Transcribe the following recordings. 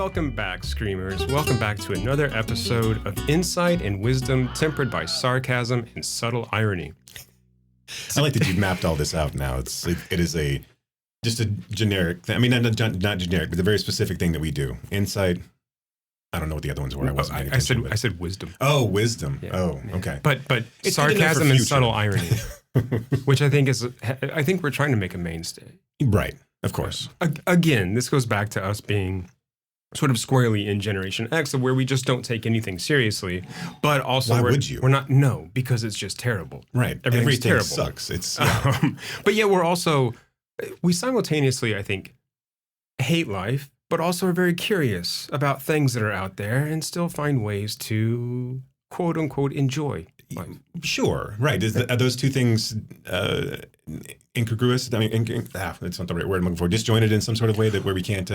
Welcome back, Screamers. Welcome back to another episode of Insight and Wisdom tempered by sarcasm and subtle irony. I like that you've mapped all this out now. It is just a generic thing. I mean, not generic, but a very specific thing that we do. Insight. I don't know what the other ones were. I said wisdom. Oh, wisdom. Yeah. Oh, okay. But It's sarcasm and subtle irony, which I think we're trying to make a mainstay. Right. Of course. Again, this goes back to us being sort of squarely in Generation X, of where we just don't take anything seriously. But also, why would you? We're not. No, because it's just terrible. Right. Everything terrible. Sucks. It's. Yeah. But yet we simultaneously, I think, hate life, but also are very curious about things that are out there and still find ways to quote unquote enjoy life. Sure. Right. Are those two things incongruous? I mean, that's not the right word I'm looking for. Disjointed in some sort of way where we can't.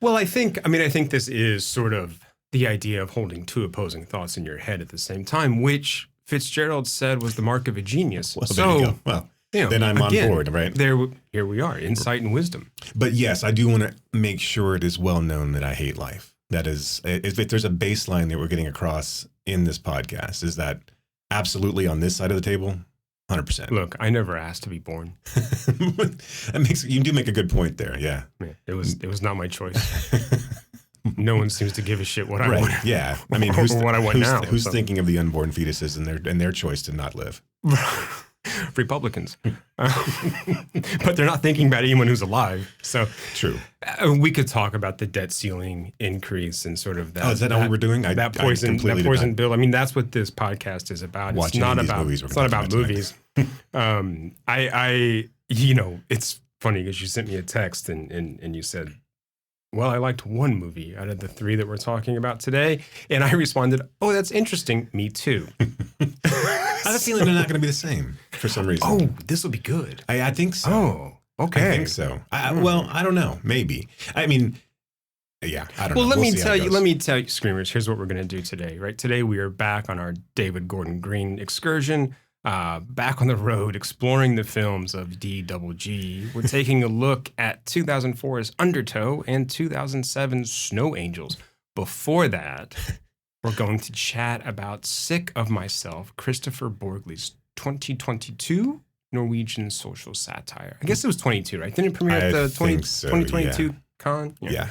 Well, I think this is sort of the idea of holding two opposing thoughts in your head at the same time, which Fitzgerald said was the mark of a genius. Well, there you go. Well, then I'm on board, right? Here we are, insight and wisdom. But yes, I do want to make sure it is well known that I hate life. That is, if there's a baseline that we're getting across in this podcast, is that absolutely on this side of the table, 100%. Look, I never asked to be born. You do make a good point there. Yeah. It was not my choice. No one seems to give a shit what I want. Yeah. I mean, who's thinking of the unborn fetuses and their choice to not live? Republicans. But they're not thinking about anyone who's alive. So true. We could talk about the debt ceiling increase and sort of that. Oh, is that not what we're doing? That poison bill. I mean, that's what this podcast is about. It's not about movies. It's funny because you sent me a text and you said, well, I liked one movie out of the three that we're talking about today. And I responded, oh, that's interesting. Me too. I have a feeling they're not going to be the same for some reason. Oh, this will be good. I think so. Oh, okay. I think so. Well, I don't know. Maybe. I mean, yeah, I don't know. Well, let me tell you, Screamers, here's what we're going to do today, right? Today we are back on our David Gordon Green excursion, back on the road exploring the films of D.G. We're taking a look at 2004's Undertow and 2007's Snow Angels. Before that, we're going to chat about Sick of Myself, Christopher Borgly's 2022 Norwegian social satire. I guess it was 22, right? Didn't it premiere at the 2022 con? Yeah.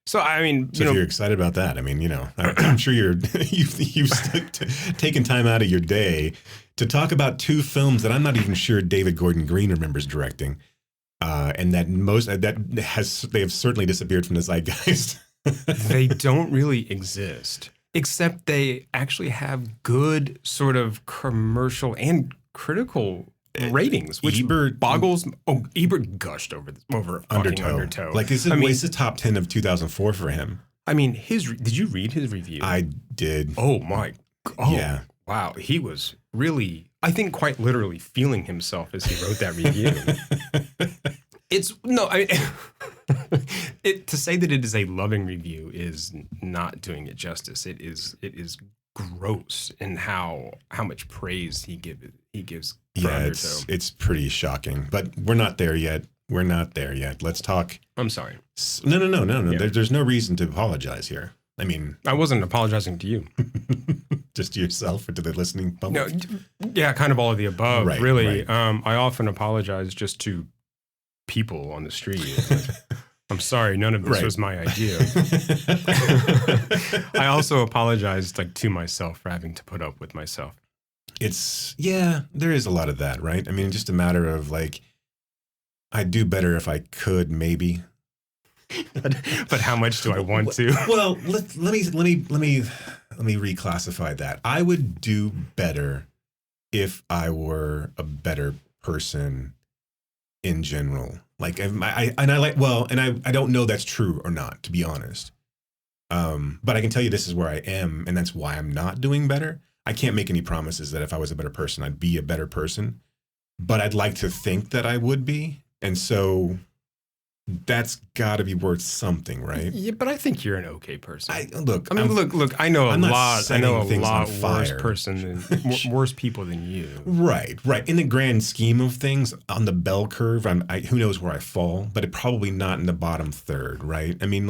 So I mean, if you're excited about that, I mean, I'm sure you've taken time out of your day to talk about two films that I'm not even sure David Gordon Green remembers directing, and that they have certainly disappeared from the zeitgeist. They don't really exist, except they actually have good sort of commercial and critical ratings, which boggles. Oh, Ebert gushed over Undertow. Like, it's the top 10 of 2004 for him. I mean, did you read his review? I did. Oh my. Oh, yeah. Wow. He was really, I think, quite literally feeling himself as he wrote that review. To say that it is a loving review is not doing it justice. It is gross in how much praise he gives. Yeah, it's pretty shocking. But we're not there yet. Let's talk. I'm sorry. No. Yeah. There's no reason to apologize here. I mean, I wasn't apologizing to you. Just to yourself or to the listening public? No, yeah, kind of all of the above. Right, really. Right. I often apologize just to people on the street. I'm sorry, none of this was my idea. I also apologized to myself for having to put up with myself. There is a lot of that, right? I mean, just a matter of I'd do better if I could, maybe. But how much do I want to? Well, let me reclassify that. I would do better if I were a better person in general. I don't know that's true or not, to be honest. But I can tell you this is where I am, and that's why I'm not doing better. I can't make any promises that if I was a better person, I'd be a better person. But I'd like to think that I would be. And so that's got to be worth something, right? Yeah, but I think you're an okay person. Look. I know a lot worse people than you. Right. In the grand scheme of things, on the bell curve, who knows where I fall? But it probably not in the bottom third, right? I mean,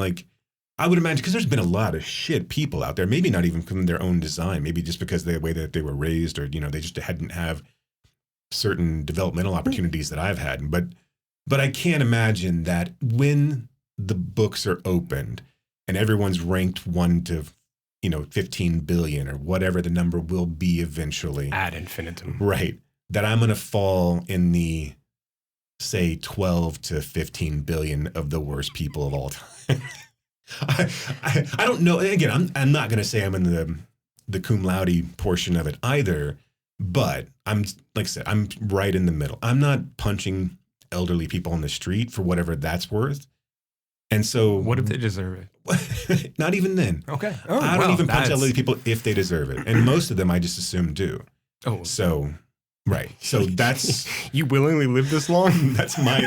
I would imagine because there's been a lot of shit people out there, maybe not even from their own design, maybe just because of the way that they were raised, or they just hadn't have certain developmental opportunities that I've had. But I can't imagine that when the books are opened and everyone's ranked 1 to 15 billion or whatever the number will be eventually ad infinitum, right? That I'm going to fall in the say 12 to 15 billion of the worst people of all time. I don't know. Again, I'm not going to say I'm in the cum laude portion of it either, but I'm, like I said, I'm right in the middle. I'm not punching elderly people on the street for whatever that's worth. And so what if they deserve it? Not even then. Okay. I don't even punch elderly people if they deserve it. And most of them I just assume do. Oh. So, right. So that's... You willingly live this long? That's my...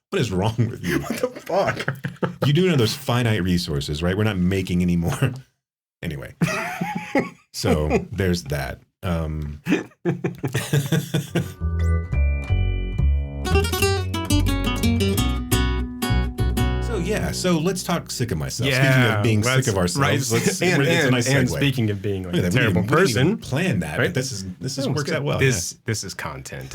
What is wrong with you? What the fuck? You do know those finite resources, right? We're not making any more. Anyway. So there's that. So let's talk sick of myself. Yeah, speaking of being sick of ourselves, it's a nice segue. And speaking of being like a terrible we didn't even person, plan that, right? but this works out well. This is content.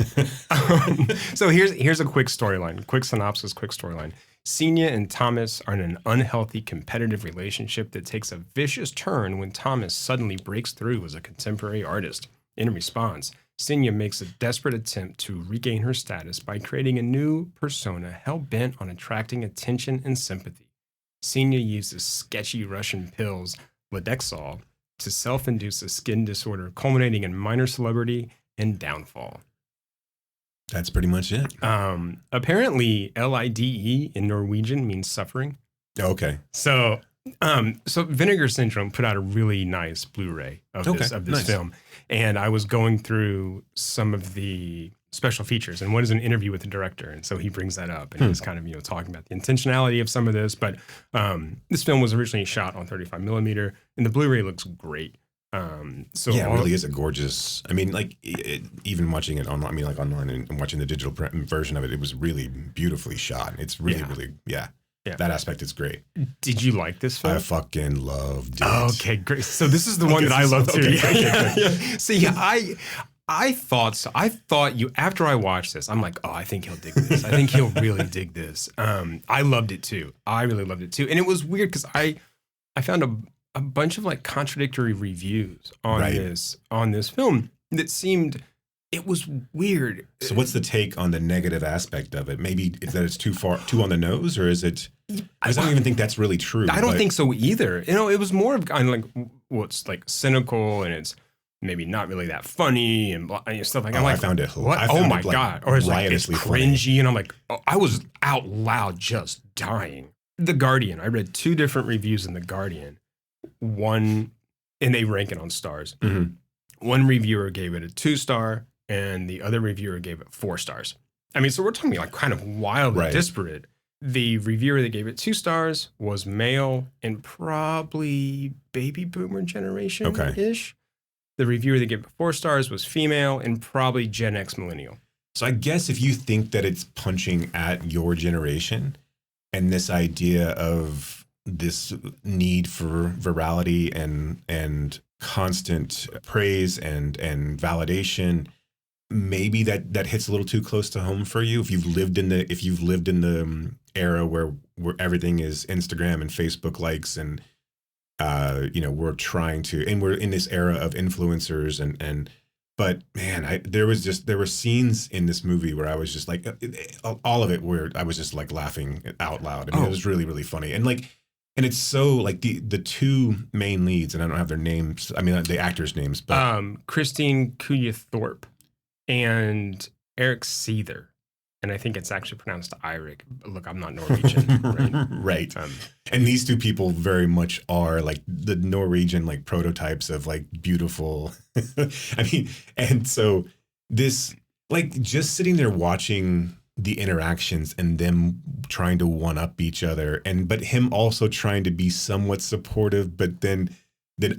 So here's a quick storyline, quick synopsis, quick storyline. Senya and Thomas are in an unhealthy competitive relationship that takes a vicious turn when Thomas suddenly breaks through as a contemporary artist. In response, Senya makes a desperate attempt to regain her status by creating a new persona hell-bent on attracting attention and sympathy. Senya uses sketchy Russian pills, Ledexol, to self-induce a skin disorder, culminating in minor celebrity and downfall. That's pretty much it. Apparently, LIDE in Norwegian means suffering. Okay. So Vinegar Syndrome put out a really nice Blu-ray of this film, and I was going through some of the special features, and one is an interview with the director, and so he brings that up, and he's kind of talking about the intentionality of some of this. But this film was originally shot on 35 millimeter, and the Blu-ray looks great. So yeah, it really is a gorgeous. I mean, like even watching it online. I mean, like online and watching the digital version of it, it was really beautifully shot. It's really, yeah. That aspect is great. Did you like this film? I fucking loved it. Okay, great. So this is the one that I love too. Okay. See, I thought so. I thought after I watched this, I'm like, oh, I think he'll dig this. I think he'll really dig this. I loved it too. I really loved it too. And it was weird because I found a bunch of like contradictory reviews on this film that seemed. It was weird. So what's the take on the negative aspect of it? Maybe is that it's too too on the nose, or is it? I don't even think that's really true. I don't think so either. It was more of kind of like what's like cynical, and it's maybe not really that funny and stuff like that. I found it. What? Oh my God. Or it's like it's cringy, and I'm like, I was out loud just dying. The Guardian. I read 2 different reviews in The Guardian. One, and they rank it on stars. Mm-hmm. One reviewer gave it a 2-star. And the other reviewer gave it 4 stars. I mean, so we're talking like kind of wildly disparate. The reviewer that gave it 2 stars was male and probably baby boomer generation-ish. The reviewer that gave it 4 stars was female and probably Gen X millennial. So I guess if you think that it's punching at your generation and this idea of this need for virality and constant praise and validation, maybe that hits a little too close to home for you. If you've lived in the era where everything is Instagram and Facebook likes, and we're trying to, and we're in this era of influencers but man, there were scenes in this movie where I was just like, all of it where I was just like laughing out loud. I mean, it was really, really funny. And it's so like the 2 main leads, and I don't have their names. I mean, the actors' names, but Christine Kuya-Thorpe and Eric Seether. And I think it's actually pronounced Eirik. Look, I'm not Norwegian, right? Right. And these 2 people very much are like the Norwegian like prototypes of like beautiful. I mean, and so this like just sitting there watching the interactions and them trying to one up each other, but him also trying to be somewhat supportive, but then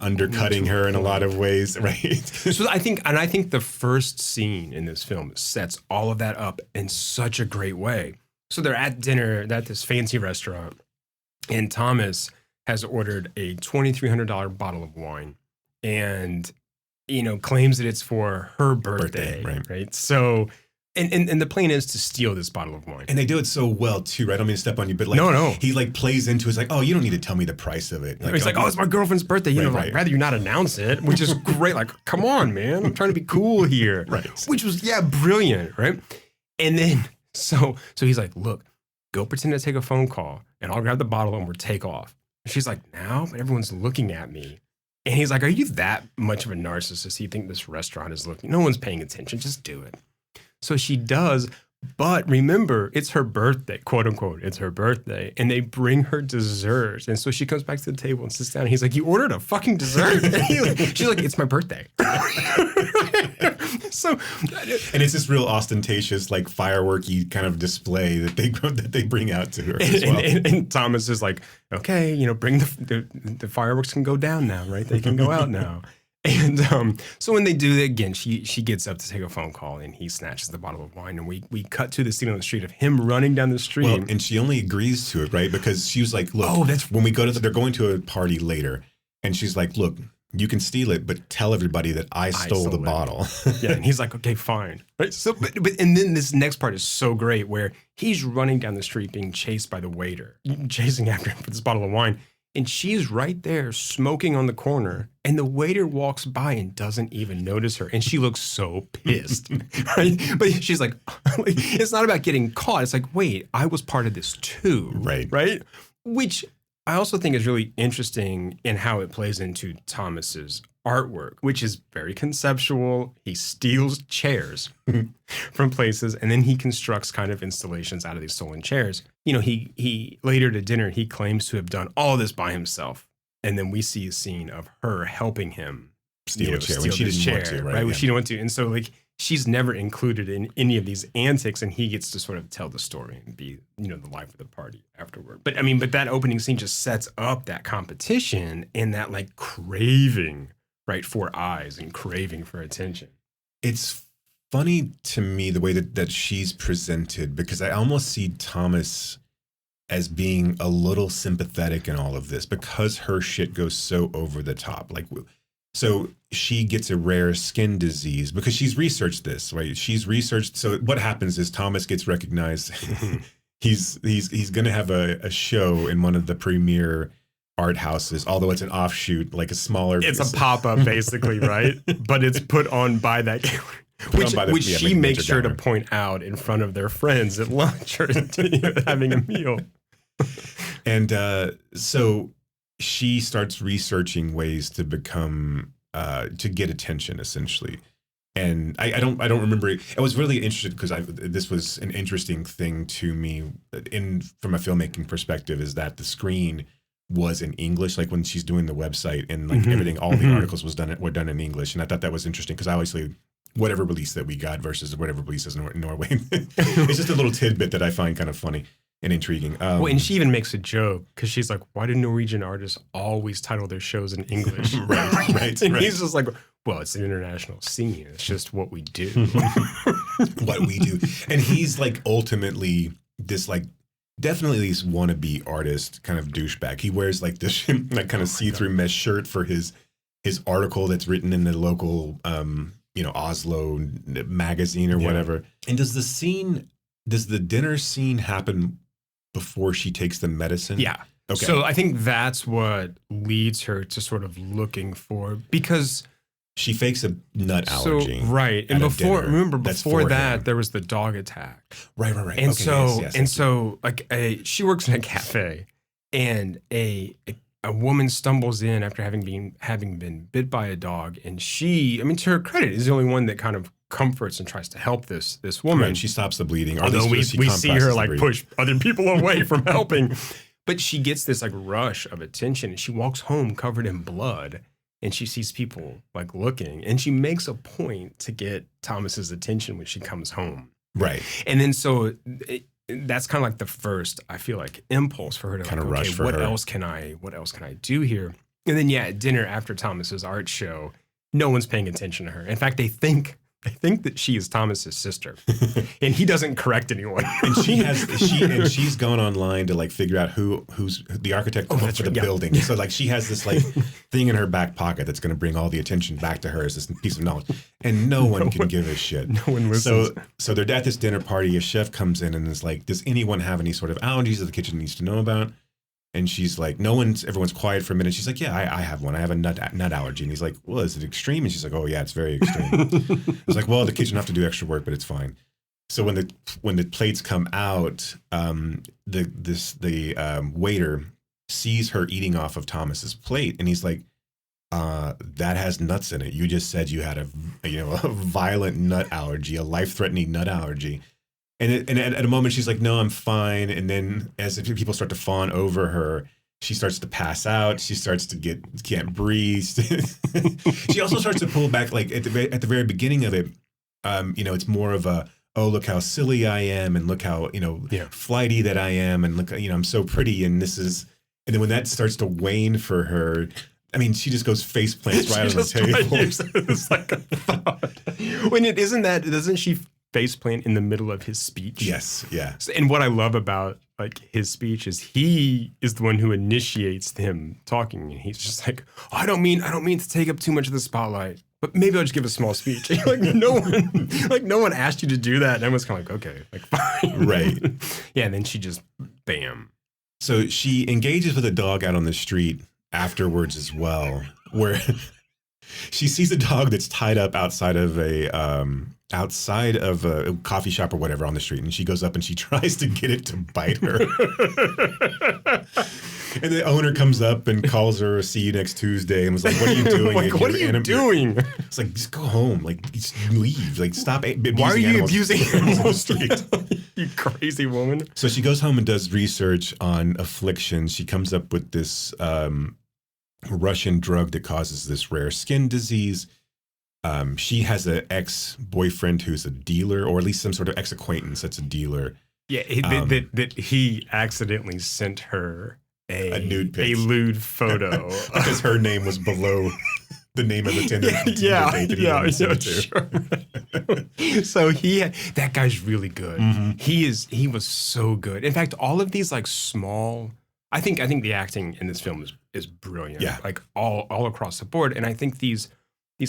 undercutting her in a lot of ways, right? So I think the first scene in this film sets all of that up in such a great way. So they're at dinner at this fancy restaurant, And Thomas has ordered a $2,300 bottle of wine and, claims that it's for her birthday. Right. So, and the plan is to steal this bottle of wine. And they do it so well too, right? I don't mean to step on you, but no. He like plays into it's like, oh, you don't need to tell me the price of it. He's like, oh, it's my girlfriend's birthday. Like, rather you not announce it, which is great. Like, come on, man. I'm trying to be cool here. Right. Which was, brilliant. Right. And then, so he's like, look, go pretend to take a phone call and I'll grab the bottle and we'll take off. And she's like, now? But everyone's looking at me. And he's like, are you that much of a narcissist? You think this restaurant is looking? No one's paying attention. Just do it. So she does, but remember, it's her birthday, quote unquote, it's her birthday, and they bring her dessert. And so she comes back to the table and sits down, and he's like, you ordered a fucking dessert? She's like, it's my birthday. And it's this real ostentatious, like fireworky kind of display that they bring out to her as well. And Thomas is like, okay, bring the fireworks can go down now, right? They can go out now. And so when they do that again, she gets up to take a phone call and he snatches the bottle of wine and we cut to the scene on the street of him running down the street. Well, and she only agrees to it, right? Because she was like, look, when we go to they're going to a party later and she's like, look, you can steal it, but tell everybody that I stole the bottle. Yeah, and he's like, okay, fine. Right? So, but and then this next part is so great where he's running down the street being chased by the waiter, chasing after him for this bottle of wine. And she's right there smoking on the corner. And the waiter walks by and doesn't even notice her. And she looks so pissed. Right? But she's like, it's not about getting caught. It's like, wait, I was part of this too. Right? Which I also think is really interesting in how it plays into Thomas's artwork, which is very conceptual. He steals chairs from places and then he constructs kind of installations out of these stolen chairs. He later to dinner, he claims to have done all this by himself. And then we see a scene of her helping him steal a chair when she didn't want to, right? When she didn't want to. And so she's never included in any of these antics and he gets to sort of tell the story and be, the life of the party afterward. But that opening scene just sets up that competition and that craving, right, for eyes and craving for attention. It's funny to me the way that she's presented because I almost see Thomas as being a little sympathetic in all of this because her shit goes so over the top. So she gets a rare skin disease because she's researched this, right? She's researched. So what happens is Thomas gets recognized. he's going to have a show in one of the premier art houses, although it's an offshoot, like a smaller. It's a pop-up basically, right? But it's put on by that which she makes sure to point out in front of their friends at lunch or having a meal. And so she starts researching ways to become to get attention, essentially. And I don't remember. I was really interested because this was an interesting thing to me from a filmmaking perspective is that the screen was in English, like when she's doing the website and everything, all the articles were done in English. And I thought that was interesting because obviously whatever release that we got versus whatever releases in Norway, it's just a little tidbit that I find kind of funny and intriguing. And she even makes a joke because she's like, why do Norwegian artists always title their shows in English? right. And he's just like, well, it's an international scene. It's just what we do. What we do. And he's ultimately this definitely this wannabe artist kind of douchebag. He wears this kind of see-through mesh shirt for his article that's written in the local Oslo magazine or whatever. And does the dinner scene happen before she takes the medicine? Yeah. Okay. So I think that's what leads her to sort of looking for, because she fakes a nut allergy. Right. And before that, there was the dog attack. Right. And she works in a cafe and a woman stumbles in after having been bit by a dog. And she, to her credit, is the only one that kind of comforts and tries to help this woman. Right, she stops the bleeding. Although we see her push other people away from helping. But she gets this rush of attention and she walks home covered in blood and she sees people looking and she makes a point to get Thomas's attention when she comes home. Right. And then so that's kind of the first, I feel impulse for her to kind of rush for what her. else can I do here? And then at dinner after Thomas's art show, no one's paying attention to her. In fact, they think I think that she is Thomas's sister, and he doesn't correct anyone. And she's gone online to like figure out who's the architect for the building. So like she has this like thing in her back pocket that's going to bring all the attention back to her as this piece of knowledge, and no one can give a shit. No one listens. So they're at this dinner party. A chef comes in and is like, "Does anyone have any sort of allergies that the kitchen needs to know about?" And she's like, everyone's quiet for a minute. She's like, yeah, I have one. I have a nut allergy. And he's like, well, is it extreme? And she's like, oh yeah, it's very extreme. It's like, well, the kitchen will have to do extra work, but it's fine. So when the plates come out, the waiter sees her eating off of Thomas's plate, and he's like, that has nuts in it. You just said you had a violent nut allergy, a life-threatening nut allergy. And at a moment, she's like, no, I'm fine. And then as people start to fawn over her, she starts to pass out. She starts to can't breathe. She also starts to pull back, like at the very beginning of it, it's more of a, oh, look how silly I am. And look how, flighty that I am. And look, I'm so pretty. And then when that starts to wane for her, I mean, she just goes face plants right on the table. It's like a thought. Doesn't she faceplant in the middle of his speech? Yes, yeah. And what I love about like his speech is he is the one who initiates him talking, and he's just like, oh, I don't mean to take up too much of the spotlight, but maybe I'll just give a small speech. Like no one asked you to do that, and everyone's kind of like, okay, like fine, right? Yeah, and then she just bam. So she engages with a dog out on the street afterwards as well, where she sees a dog that's tied up outside of a coffee shop or whatever on the street, and she goes up and she tries to get it to bite her. And the owner comes up and calls her, see you next Tuesday, and was like, what are you doing? Like, what are you doing? It's like, just go home. Like, just leave. Like, stop abusing Why are you animals. abusing animals on the street? You crazy woman. So she goes home and does research on affliction. She comes up with this Russian drug that causes this rare skin disease. She has an ex-boyfriend who's a dealer, or at least some sort of ex-acquaintance that's a dealer. Yeah, that he accidentally sent her a nude pic. A lewd photo. Because her name was below the name of the Tinder date that he sure. So that guy's really good. Mm-hmm. He was so good. In fact, all of these like small, I think the acting in this film is brilliant. Yeah. Like all across the board. And I think these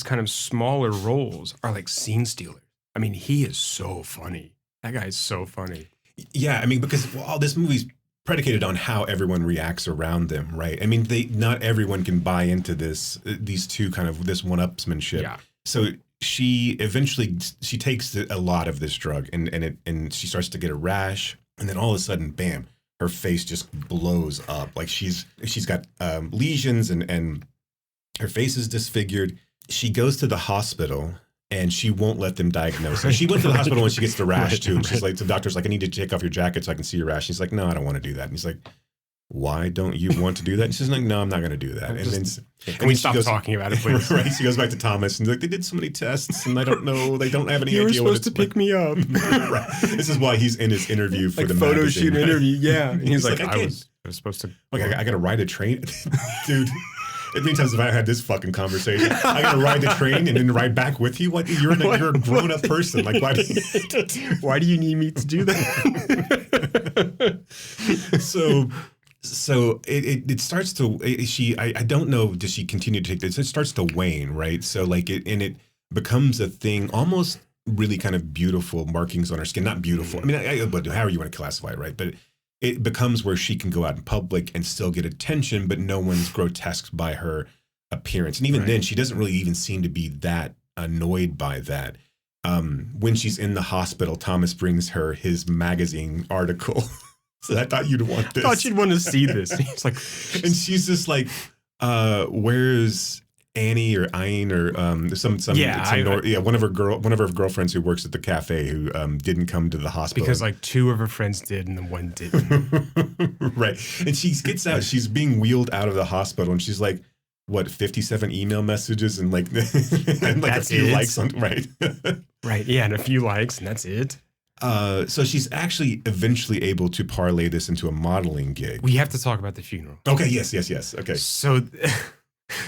kind of smaller roles are like scene stealers. I mean, he is so funny. That guy is so funny. Yeah, I mean, because all this movie's predicated on how everyone reacts around them, right? I mean, not everyone can buy into these two kind of this one-upsmanship. Yeah. So she takes a lot of this drug, and she starts to get a rash, and then all of a sudden, bam, her face just blows up. Like she's got lesions, and her face is disfigured. She goes to the hospital, and she won't let them diagnose her. She went to the hospital when she gets the rash too. And she's like, the doctor's like, I need to take off your jacket so I can see your rash. She's like, no, I don't want to do that. And he's like, why don't you want to do that? And she's like, no, I'm not going to do that. And we stop talking about it, please. Right. She goes back to Thomas and like, they did so many tests and I don't know. They don't have any idea what it's like. You were supposed to pick me up. Right. This is why he's in his interview for like the photo magazine, shoot right? interview. Yeah. And he's like, I was supposed to. Like, I got to ride a train. Dude. Many times if I had this fucking conversation, I gotta ride the train and then ride back with you. What? You're a grown up person. Like, why do you need me to do that? So it starts to. I don't know. Does she continue to take this? It starts to wane, right? So like it becomes a thing, almost really kind of beautiful markings on her skin. Not beautiful. I mean, but however you want to classify it, right? But it becomes where she can go out in public and still get attention, but no one's grotesqued by her appearance. And even then, she doesn't really even seem to be that annoyed by that. When she's in the hospital, Thomas brings her his magazine article. So I thought you'd want this. I thought you'd want to see this. He's like, and she's just like, where's Annie or Ayn or one of her girlfriends who works at the cafe who didn't come to the hospital because like two of her friends did and the one didn't. Right. And she gets out, she's being wheeled out of the hospital, and she's like, what, 57 email messages and like and like that's a few it? likes on right. Right. Yeah, and a few likes, and that's it. So she's actually eventually able to parlay this into a modeling gig. We have to talk about the funeral. Okay. Yes. Okay. So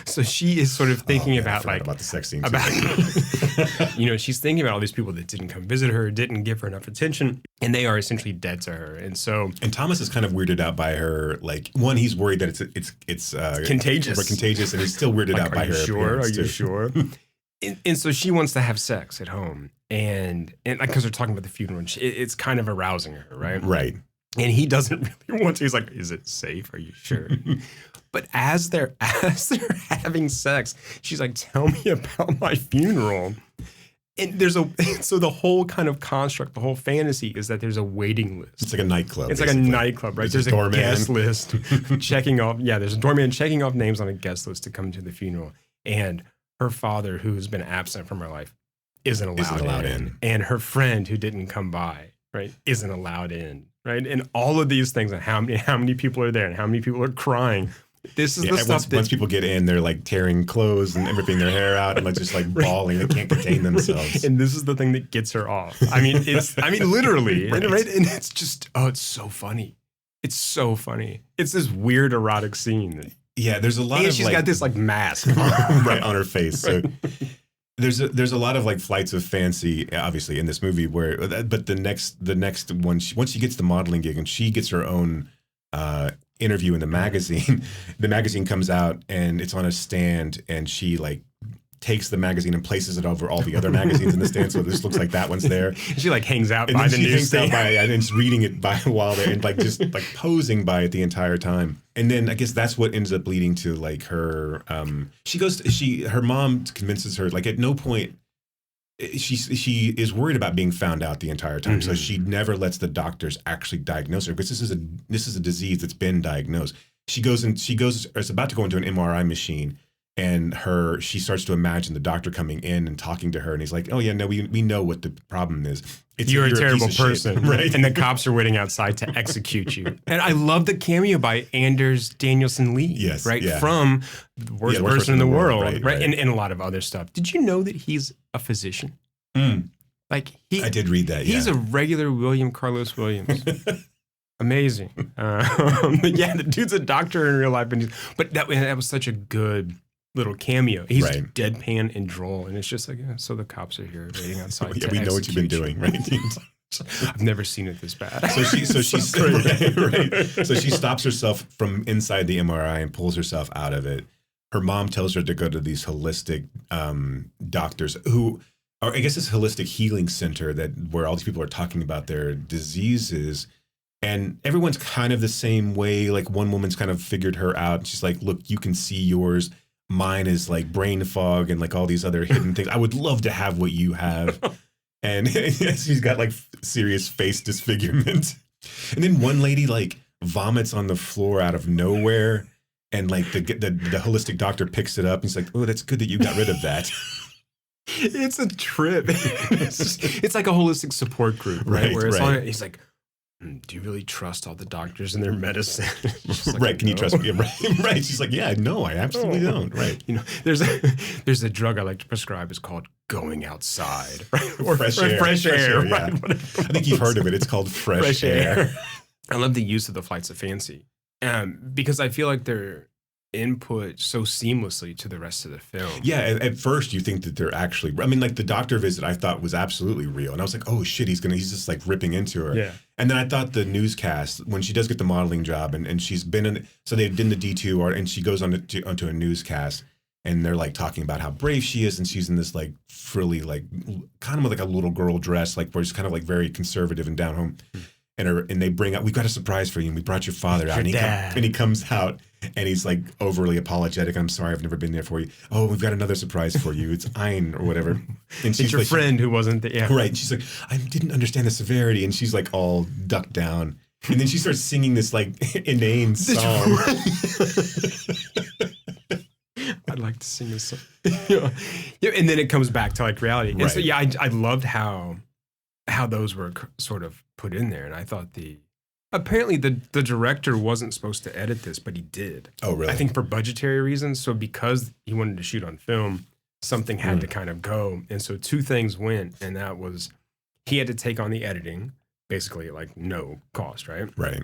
So she is sort of thinking about about the sex scene too. about she's thinking about all these people that didn't come visit her, didn't give her enough attention, and they are essentially dead to her. And so, and Thomas is kind of weirded out by her. Like, one, he's worried that it's contagious, and he's still weirded out by her. Are you sure? And so she wants to have sex at home, and because they're talking about the funeral, and it's kind of arousing her, right? Right. And he doesn't really want to. He's like, "Is it safe? Are you sure?" But as they're having sex, she's like, "Tell me about my funeral." And so the whole kind of construct, the whole fantasy is that there's a waiting list. It's like a nightclub. It's basically like a nightclub, right? There's a guest list checking off. Yeah, there's a doorman checking off names on a guest list to come to the funeral. And her father, who's been absent from her life, isn't allowed in. And her friend, who didn't come by, right, isn't allowed in, right? And all of these things, and how many people are there, and how many people are crying. This is the stuff once people get in, they're like tearing clothes and ripping their hair out and like just like bawling. They can't contain themselves. And this is the thing that gets her off. I mean, literally, right? And it's just, it's so funny. It's so funny. It's this weird erotic scene. Yeah, there's a lot of she's got this like mask right on her face. So there's a lot of like flights of fancy, obviously, in this movie. But the next one, once she gets the modeling gig and she gets her own interview in the magazine, the magazine comes out and it's on a stand, and she like takes the magazine and places it over all the other magazines in the stand, so this looks like that one's there. She like hangs out by the newsstand and it's reading it while they're and like just like posing by it the entire time. And then I guess that's what ends up leading to like her. Her mom convinces her, like, at no point she is worried about being found out the entire time, so she never lets the doctors actually diagnose her, because this is a disease that's been diagnosed. She is about to go into an MRI machine, and she starts to imagine the doctor coming in and talking to her, and he's like, "Oh yeah, no, we know what the problem is. You're a terrible person, right?" And the cops are waiting outside to execute you. And I love the cameo by Anders Danielsen Lee, yes, right, yeah. From The Worst Person in the World, right? And a lot of other stuff. Did you know that he's a physician? Like I did read that. He's a regular William Carlos Williams. Amazing. But yeah, the dude's a doctor in real life, but that was such a good little cameo. He's deadpan and droll, and it's just like, so the cops are here waiting outside. We know what you've been doing, right? I've never seen it this bad. So she stops herself from inside the MRI and pulls herself out of it. Her mom tells her to go to these holistic doctors or I guess this holistic healing center where all these people are talking about their diseases. And everyone's kind of the same way. Like, one woman's kind of figured her out. She's like, "Look, you can see yours. Mine is like brain fog and like all these other hidden things. I would love to have what you have." And she's got like serious face disfigurement. And then one lady like vomits on the floor out of nowhere. And like the holistic doctor picks it up and he's like, "Oh, that's good that you got rid of that." It's a trip. It's like a holistic support group, right? Where he's like, "Do you really trust all the doctors and their medicine?" Like, right? Can you trust me? Right? She's like, "Yeah, no, I absolutely don't." Right? There's a drug I like to prescribe. It's called going outside, right? Or fresh air. Right? Yeah. I think you've heard of it. It's called fresh air. I love the use of the flights of fancy, because I feel like they're input so seamlessly to the rest of the film. Yeah, at first you think that they're actually, I mean, like the doctor visit I thought was absolutely real. And I was like, "Oh shit, he's just like ripping into her." Yeah. And then I thought the newscast, when she does get the modeling job and she's been so they've done the D2 and she goes onto a newscast and they're like talking about how brave she is, and she's in this like frilly, like kind of like a little girl dress, like where she's kind of like very conservative and down home. And they bring out, "We've got a surprise for you, and we brought your father out." And he comes out and he's like overly apologetic. "I'm sorry, I've never been there for you." "Oh, we've got another surprise for you. It's Ein or whatever." And it's your like, friend who wasn't there. Yeah. Right. She's like, "I didn't understand the severity." And she's like all ducked down. And then she starts singing this like inane song. I'd like to sing this song. Yeah. And then it comes back to like reality. And so, yeah, I loved how those were sort of put in there. And I thought apparently the director wasn't supposed to edit this, but he did. Oh, really? I think for budgetary reasons. So because he wanted to shoot on film, something had to kind of go. And so two things went, and that was he had to take on the editing, basically like no cost, right? Right.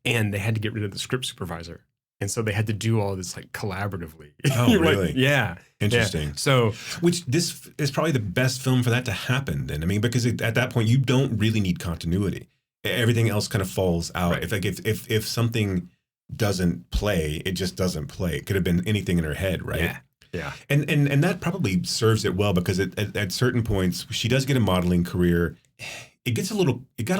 And they had to get rid of the script supervisor. And so they had to do all this like collaboratively. Oh, Like, really? yeah. Interesting. Yeah. So, which this is probably the best film for that to happen then. I mean, because at that point you don't really need continuity. Everything else kind of falls out. Right. If something doesn't play, it just doesn't play. It could have been anything in her head, right? yeah. Yeah. And that probably serves it well because at certain points she does get a modeling career. It got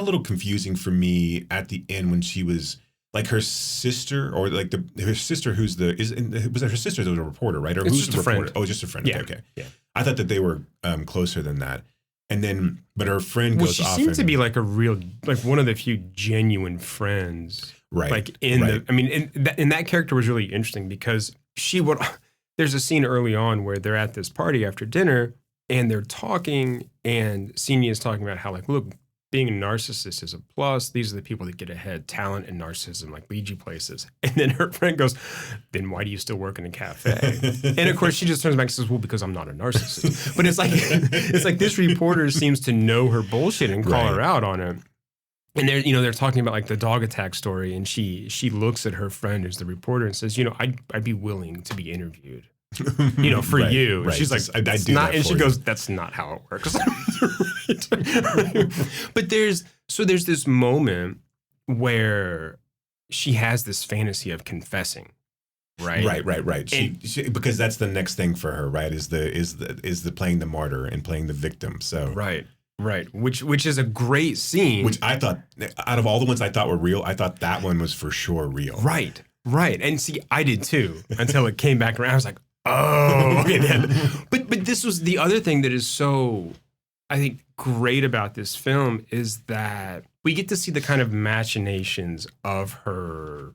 a little confusing for me at the end when she was like her sister or like her sister was it her sister that was a reporter, right? Or It's who's just the a friend. reporter? Oh, just a friend. Yeah. Okay. Yeah. I thought that they were closer than that. And then, but her friend Well, goes she off. seemed to be like one of the few genuine friends. Right. Like in that character was really interesting because there's a scene early on where they're at this party after dinner and they're talking and Senior is talking about how like, look, being a narcissist is a plus. These are the people that get ahead. Talent and narcissism like lead you places. And then her friend goes, then why do you still work in a cafe? And of course she just turns back and says, well, because I'm not a narcissist. But it's like this reporter seems to know her bullshit and call her out on it. And they're talking about like the dog attack story, and she looks at her friend who's the reporter and says, I'd be willing to be interviewed, for Right, you. And right. she's like, I do not, that and for she you. goes, that's not how it works. But there's this moment where she has this fantasy of confessing, right? Right. She because that's the next thing for her, right? Is the playing the martyr and playing the victim. So Right. Which is a great scene. which I thought, out of all the ones I thought were real, I thought that one was for sure real. Right. And see, I did too until it came back around. I was like, oh, okay. But this was the other thing that is so, I think, great about this film is that we get to see the kind of machinations of her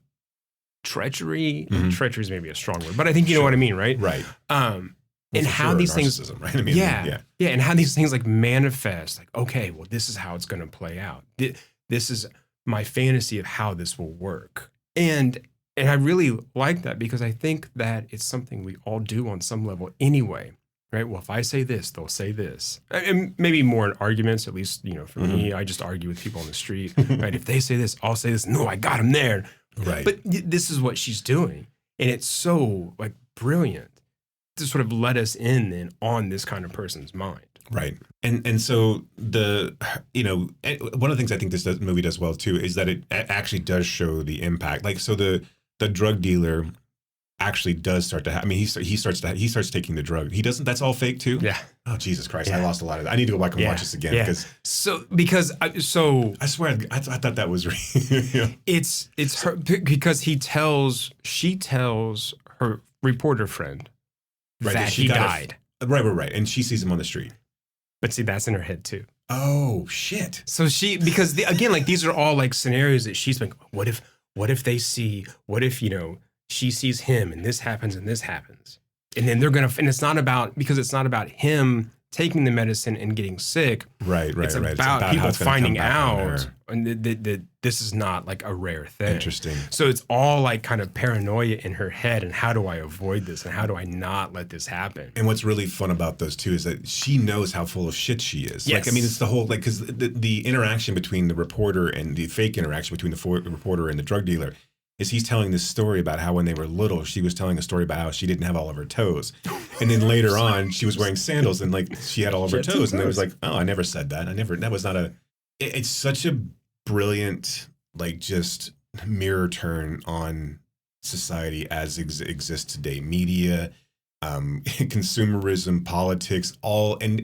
treachery. Mhm. Treachery is maybe a strong word, but I think you know what I mean, right? Right. And For how sure, these things, narcissism, right? I mean, yeah, and how these things like manifest. Like, okay, well, this is how it's going to play out. This is my fantasy of how this will work, and I really like that because I think that it's something we all do on some level anyway, right? Well, if I say this, they'll say this, and maybe more in arguments. At least for me, I just argue with people on the street, right? If they say this, I'll say this. No, I got him there, Right. But this is what she's doing, and it's so like brilliant to sort of let us in then on this kind of person's mind. Right. And so one of the things I think this movie does well too is that it actually does show the impact. Like, so the drug dealer actually does start to he starts taking the drug. He doesn't, that's all fake too? Yeah. Oh, Jesus Christ. Yeah. I lost a lot of that. I need to go back and watch this again because I swear I thought that was real. It's her because she tells her reporter friend that he died. Right. And she sees him on the street. But see, that's in her head too. Oh, shit. So because these are all like scenarios that she's like, what if they see, what if, she sees him and this happens and this happens. And then and it's not about him taking the medicine and getting sick. Right. It's It's about how people it's gonna finding come back on her. out and that this is not like a rare thing. Interesting. So it's all like kind of paranoia in her head and how do I avoid this and how do I not let this happen? And what's really fun about those two is that she knows how full of shit she is. Yes. Like, I mean, it's the whole, like, because the interaction between the reporter and the fake interaction between the reporter and the drug dealer is he's telling this story about how when they were little, she was telling a story about how she didn't have all of her toes. And then later on, she was wearing sandals and like she had all of her toes. And it was like, oh, I never said that. That was not it's such a brilliant, like, just mirror turn on society as exists today. Media, consumerism, politics, all, and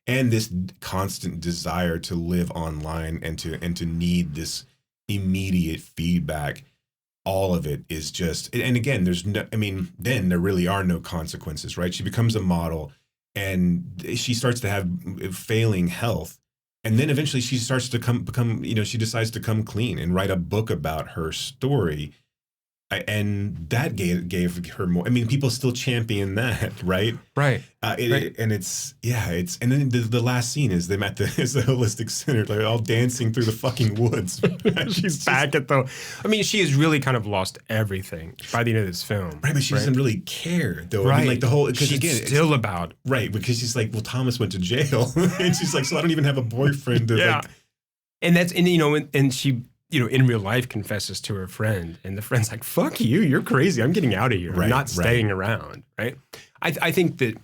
this constant desire to live online and to need this immediate feedback. All of it is just, and again, then there really are no consequences, right? She becomes a model and she starts to have failing health. And then eventually she starts to become, she decides to come clean and write a book about her story. And that gave her more. I mean, people still champion that, right? Right. And and then the last scene is them at the holistic center, like all dancing through the fucking woods. She's back at she has really kind of lost everything by the end of this film. Right, but she doesn't really care, though. Right. I mean, like the whole, because she's again, still about. Right, because she's like, well, Thomas went to jail. And she's like, so I don't even have a boyfriend to like. And that's, and she in real life confesses to her friend, and the friend's like, fuck you, you're crazy, I'm getting out of here, I'm not staying around, right? I think that,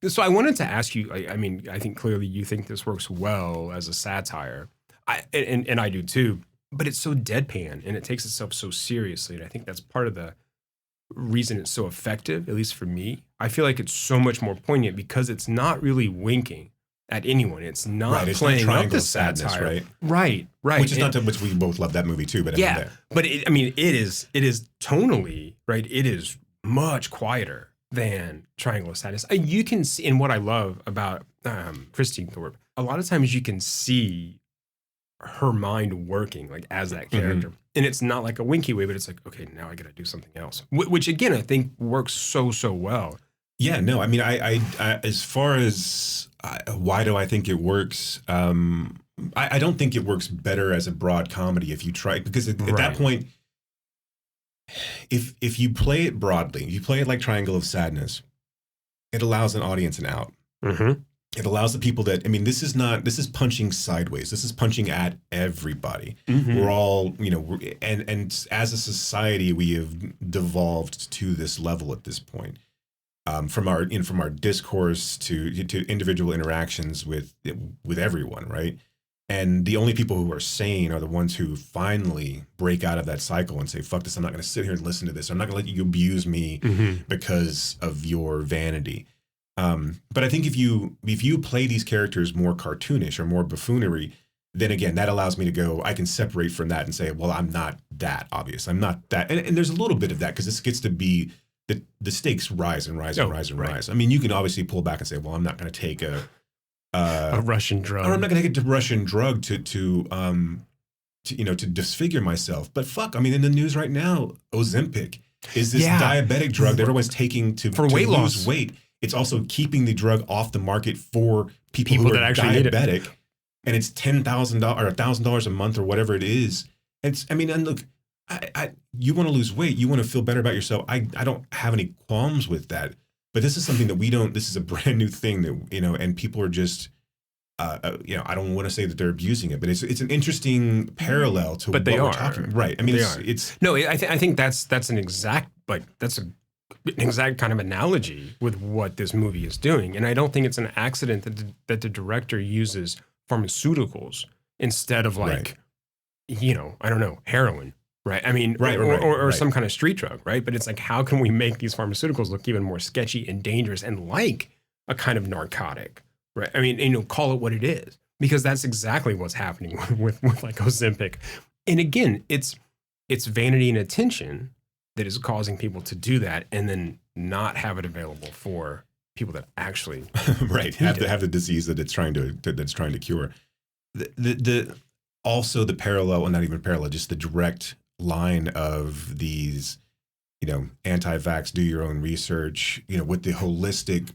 so I wanted to ask you, I mean, I think clearly you think this works well as a satire, and I do too, but it's so deadpan, and it takes itself so seriously, and I think that's part of the reason it's so effective, at least for me. I feel like it's so much more poignant because it's not really winking at anyone. It's not it's playing not up the sadness, satire. Right. Which is not to which we both love that movie too. But but it is tonally, right. It is much quieter than Triangle of Sadness. You can see, and what I love about Christine Thorpe, a lot of times you can see her mind working like as that character, and it's not like a winky way, but it's like, okay, now I got to do something else, which again I think works so well. Yeah, no, I mean, I as far as why do I think it works? I don't think it works better as a broad comedy if you try, because at that point, if you play it broadly, you play it like Triangle of Sadness, it allows an audience an out. It allows the people that, I mean, this is punching sideways. This is punching at everybody. We're all, and as a society, we have devolved to this level at this point. From our discourse to individual interactions with everyone, right? And the only people who are sane are the ones who finally break out of that cycle and say, "Fuck this! I'm not going to sit here and listen to this. I'm not going to let you abuse me because of your vanity." But I think if you play these characters more cartoonish or more buffoonery, then again, that allows me to go, I can separate from that and say, well, I'm not that obvious. I'm not that. And there's a little bit of that because this gets to be the stakes rise and rise and rise and rise. I mean, you can obviously pull back and say, well, I'm not going to take a Russian drug. Or I'm not going to take a Russian drug to disfigure myself. But fuck, I mean, in the news right now, Ozempic is this diabetic drug that everyone's taking to weight lose loss. Weight. It's also keeping the drug off the market for people who that are actually need diabetic. And it's $10,000 or $1,000 a month or whatever it is. And look, you want to lose weight, you want to feel better about yourself. I don't have any qualms with that. But this is something that this is a brand new thing that, and people are just, I don't want to say that they're abusing it, but it's an interesting parallel to what we're talking about. Right. I mean, I think that's an exact kind of analogy with what this movie is doing. And I don't think it's an accident that the director uses pharmaceuticals instead of I don't know, heroin. Right. I mean, or some kind of street drug. Right. But it's like, how can we make these pharmaceuticals look even more sketchy and dangerous and like a kind of narcotic? Right. I mean, call it what it is, because that's exactly what's happening with like Ozempic. And again, it's vanity and attention that is causing people to do that and then not have it available for people that actually have the disease that it's trying to cure. Also the parallel, well, not even parallel, just the direct line of these, anti-vax, do your own research, with the holistic,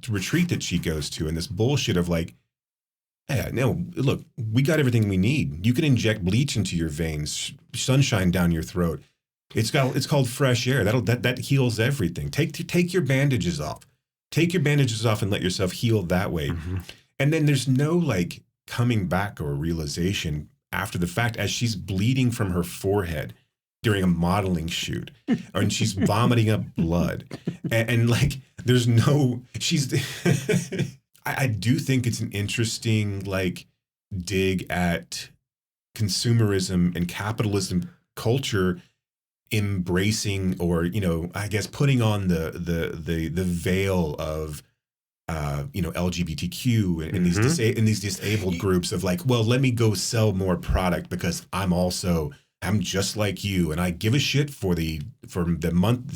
retreat that she goes to, and this bullshit of like, hey, no, look, we got everything we need. You can inject bleach into your veins, sunshine down your throat. It's called fresh air. That heals everything. Take your bandages off. Take your bandages off and let yourself heal that way. And then there's no like coming back or realization after the fact as she's bleeding from her forehead during a modeling shoot, and she's vomiting up blood, and like there's no, I do think it's an interesting like dig at consumerism and capitalism culture embracing, or I guess putting on the veil of LGBTQ and these disabled groups of like, well, let me go sell more product because I'm just like you, and I give a shit from the start of the month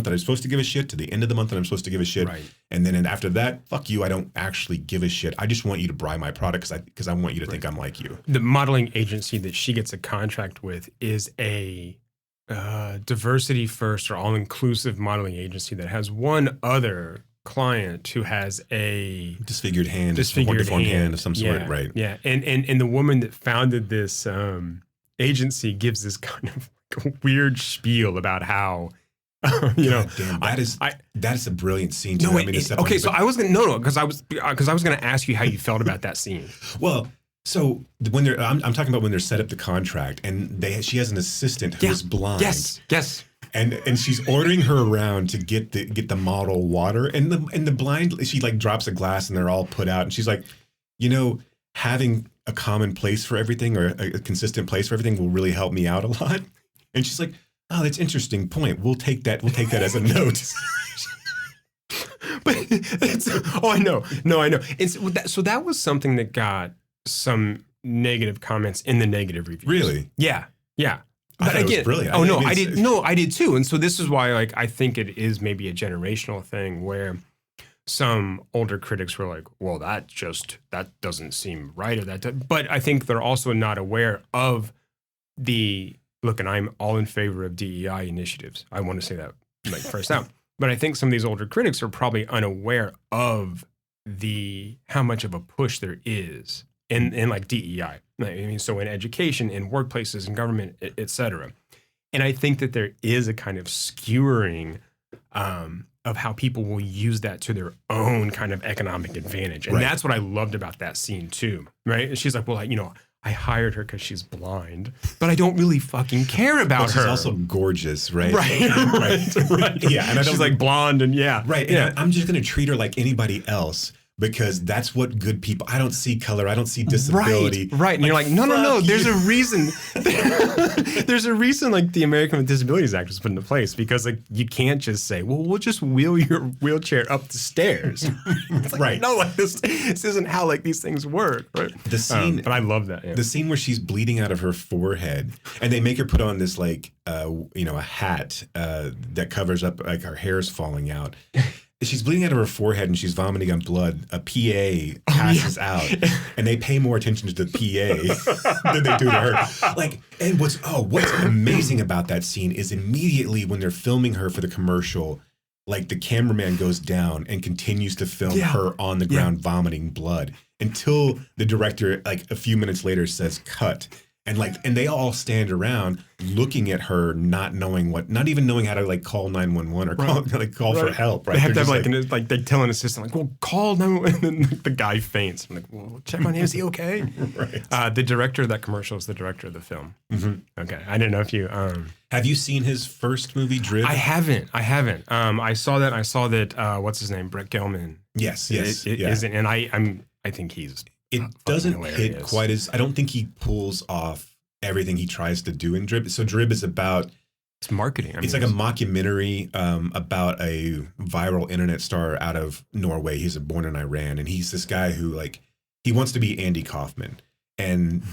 that I'm supposed to give a shit to the end of the month that I'm supposed to give a shit, and then after that, fuck you, I don't actually give a shit. I just want you to buy my product because I want you to think I'm like you. The modeling agency that she gets a contract with is a diversity first or all inclusive modeling agency that has one other client who has a disfigured hand of some sort, right? Yeah, and the woman that founded this agency gives this kind of like weird spiel about how that is a brilliant scene. So I was gonna because I was gonna ask you how you felt about that scene. Well, So when they're, I'm talking about when they're set up the contract, and she has an assistant who is blind. Yes. And she's ordering her around to get the model water, and the blind, she like drops a glass and they're all put out, and she's like, having a common place for everything, or a consistent place for everything, will really help me out a lot. And she's like, oh, that's an interesting point. We'll take that as a note. But I know. No, I know. So that was something that got some negative comments in the negative reviews. Really? Yeah. I thought it was brilliant. I did too. And so this is why, like, I think it is maybe a generational thing where some older critics were like, well, that doesn't seem right, or but I think they're also not aware of look, and I'm all in favor of DEI initiatives. I want to say that like first out. But I think some of these older critics are probably unaware of how much of a push there is in like DEI. I mean, so in education, in workplaces, in government, et cetera. And I think that there is a kind of skewering of how people will use that to their own kind of economic advantage. And that's what I loved about that scene too, right? And she's like, well, I hired her because she's blind, but I don't really fucking care about her. She's also gorgeous, right? Right. Yeah, and she's like blonde and right. And I'm just gonna treat her like anybody else, because that's what good people. I don't see color. I don't see disability. Right. And you're like, no. There's a reason. There's a reason, like, the American with Disabilities Act was put into place, because, like, you can't just say, well, we'll just wheel your wheelchair up the stairs. Like, right. No, like, this isn't how, like, these things work. Right. The scene. But I love that. Yeah. The scene where she's bleeding out of her forehead, and they make her put on this, like, a hat that covers up, like, her hair's falling out. She's bleeding out of her forehead and she's vomiting on blood. A PA passes out, and they pay more attention to the PA than they do to her. Like, and what's amazing about that scene is immediately when they're filming her for the commercial, like, the cameraman goes down and continues to film her on the ground vomiting blood until the director, like, a few minutes later says cut. And they all stand around looking at her, not even knowing how to, like, call 911 or call for help. Right? They have to have they tell an assistant, like, well, call 911, and then the guy faints. I'm like, well, check on him. Is he okay? Right. The director of that commercial is the director of the film. Mm-hmm. Okay, I didn't know if you. Have you seen his first movie, Drib? I haven't. I saw that. What's his name? Brett Gelman. Yes. Isn't, and I think he's. It doesn't hit quite as. I don't think he pulls off everything he tries to do in Drib. So Drib is about. It's marketing. It's like a mockumentary about a viral internet star out of Norway. He's born in Iran, and he's this guy who, like, he wants to be Andy Kaufman. And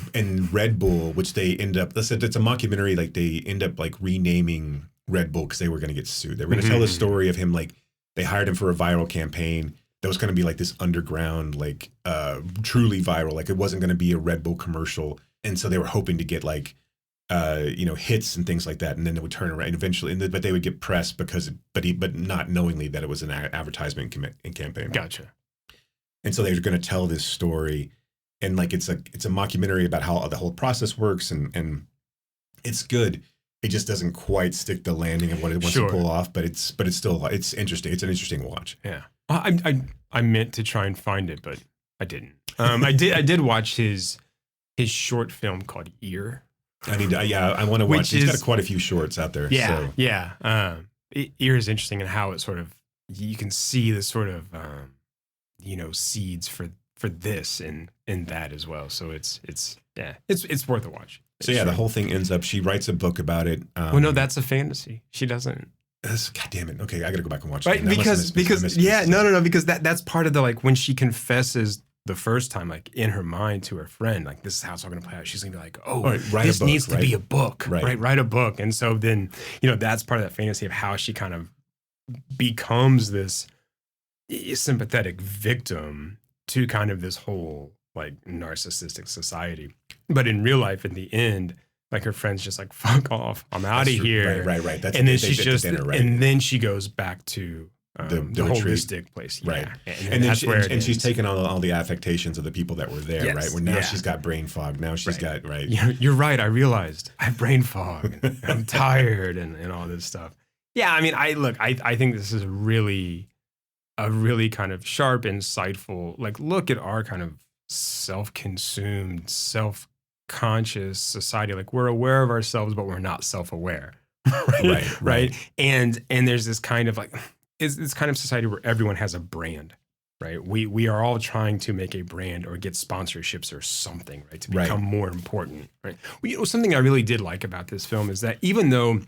Red Bull, which they end up. It's a mockumentary. Like, they end up, like, renaming Red Bull because they were going to get sued. They were going to tell the story of him, like, they hired him for a viral campaign that was going to be like this underground, like, truly viral. Like, it wasn't going to be a Red Bull commercial. And so they were hoping to get, like, hits and things like that. And then they would turn around eventually, but they would get press but not knowingly that it was an advertisement campaign. Gotcha. And so they were going to tell this story, and, like, it's a mockumentary about how the whole process works, and it's good. It just doesn't quite stick the landing of what it wants to pull off, but it's interesting. It's an interesting watch. Yeah. I meant to try and find it, but I didn't. I did watch his short film called Ear. I want to watch. He's got quite a few shorts out there. Yeah. Ear is interesting in how it sort of, you can see the sort of seeds for this and that as well. So it's worth a watch. So the whole thing ends up, she writes a book about it. Well, no, that's a fantasy. She doesn't. God damn it. Okay, I got to go back and watch it. Right, because that's part of the, like, when she confesses the first time, like, in her mind to her friend, like, this is how it's all going to play out. She's going to be like, this needs to be a book, right? Write a book. And so then, that's part of that fantasy of how she kind of becomes this sympathetic victim to kind of this whole, like, narcissistic society. But in real life, in the end, like, her friend's just like, fuck off, I'm out of here. Right. That's, and then she's just, dinner, right? And then she goes back to the holistic place. Right. Yeah. And that's where she's taken on all the affectations of the people that were there, right? Where now she's got brain fog. Now she's got, right. You're right. I realized I have brain fog. I'm tired and all this stuff. Yeah. I mean, I think this is a really kind of sharp, insightful, like, look at our kind of self-consumed, self-conscious society. Like we're aware of ourselves, but we're not self-aware. Right. And there's this kind of like it's this kind of society where everyone has a brand. Right. We are all trying to make a brand or get sponsorships or something, right, to become more important. Right. Well, you know, something I really did like about this film is that even though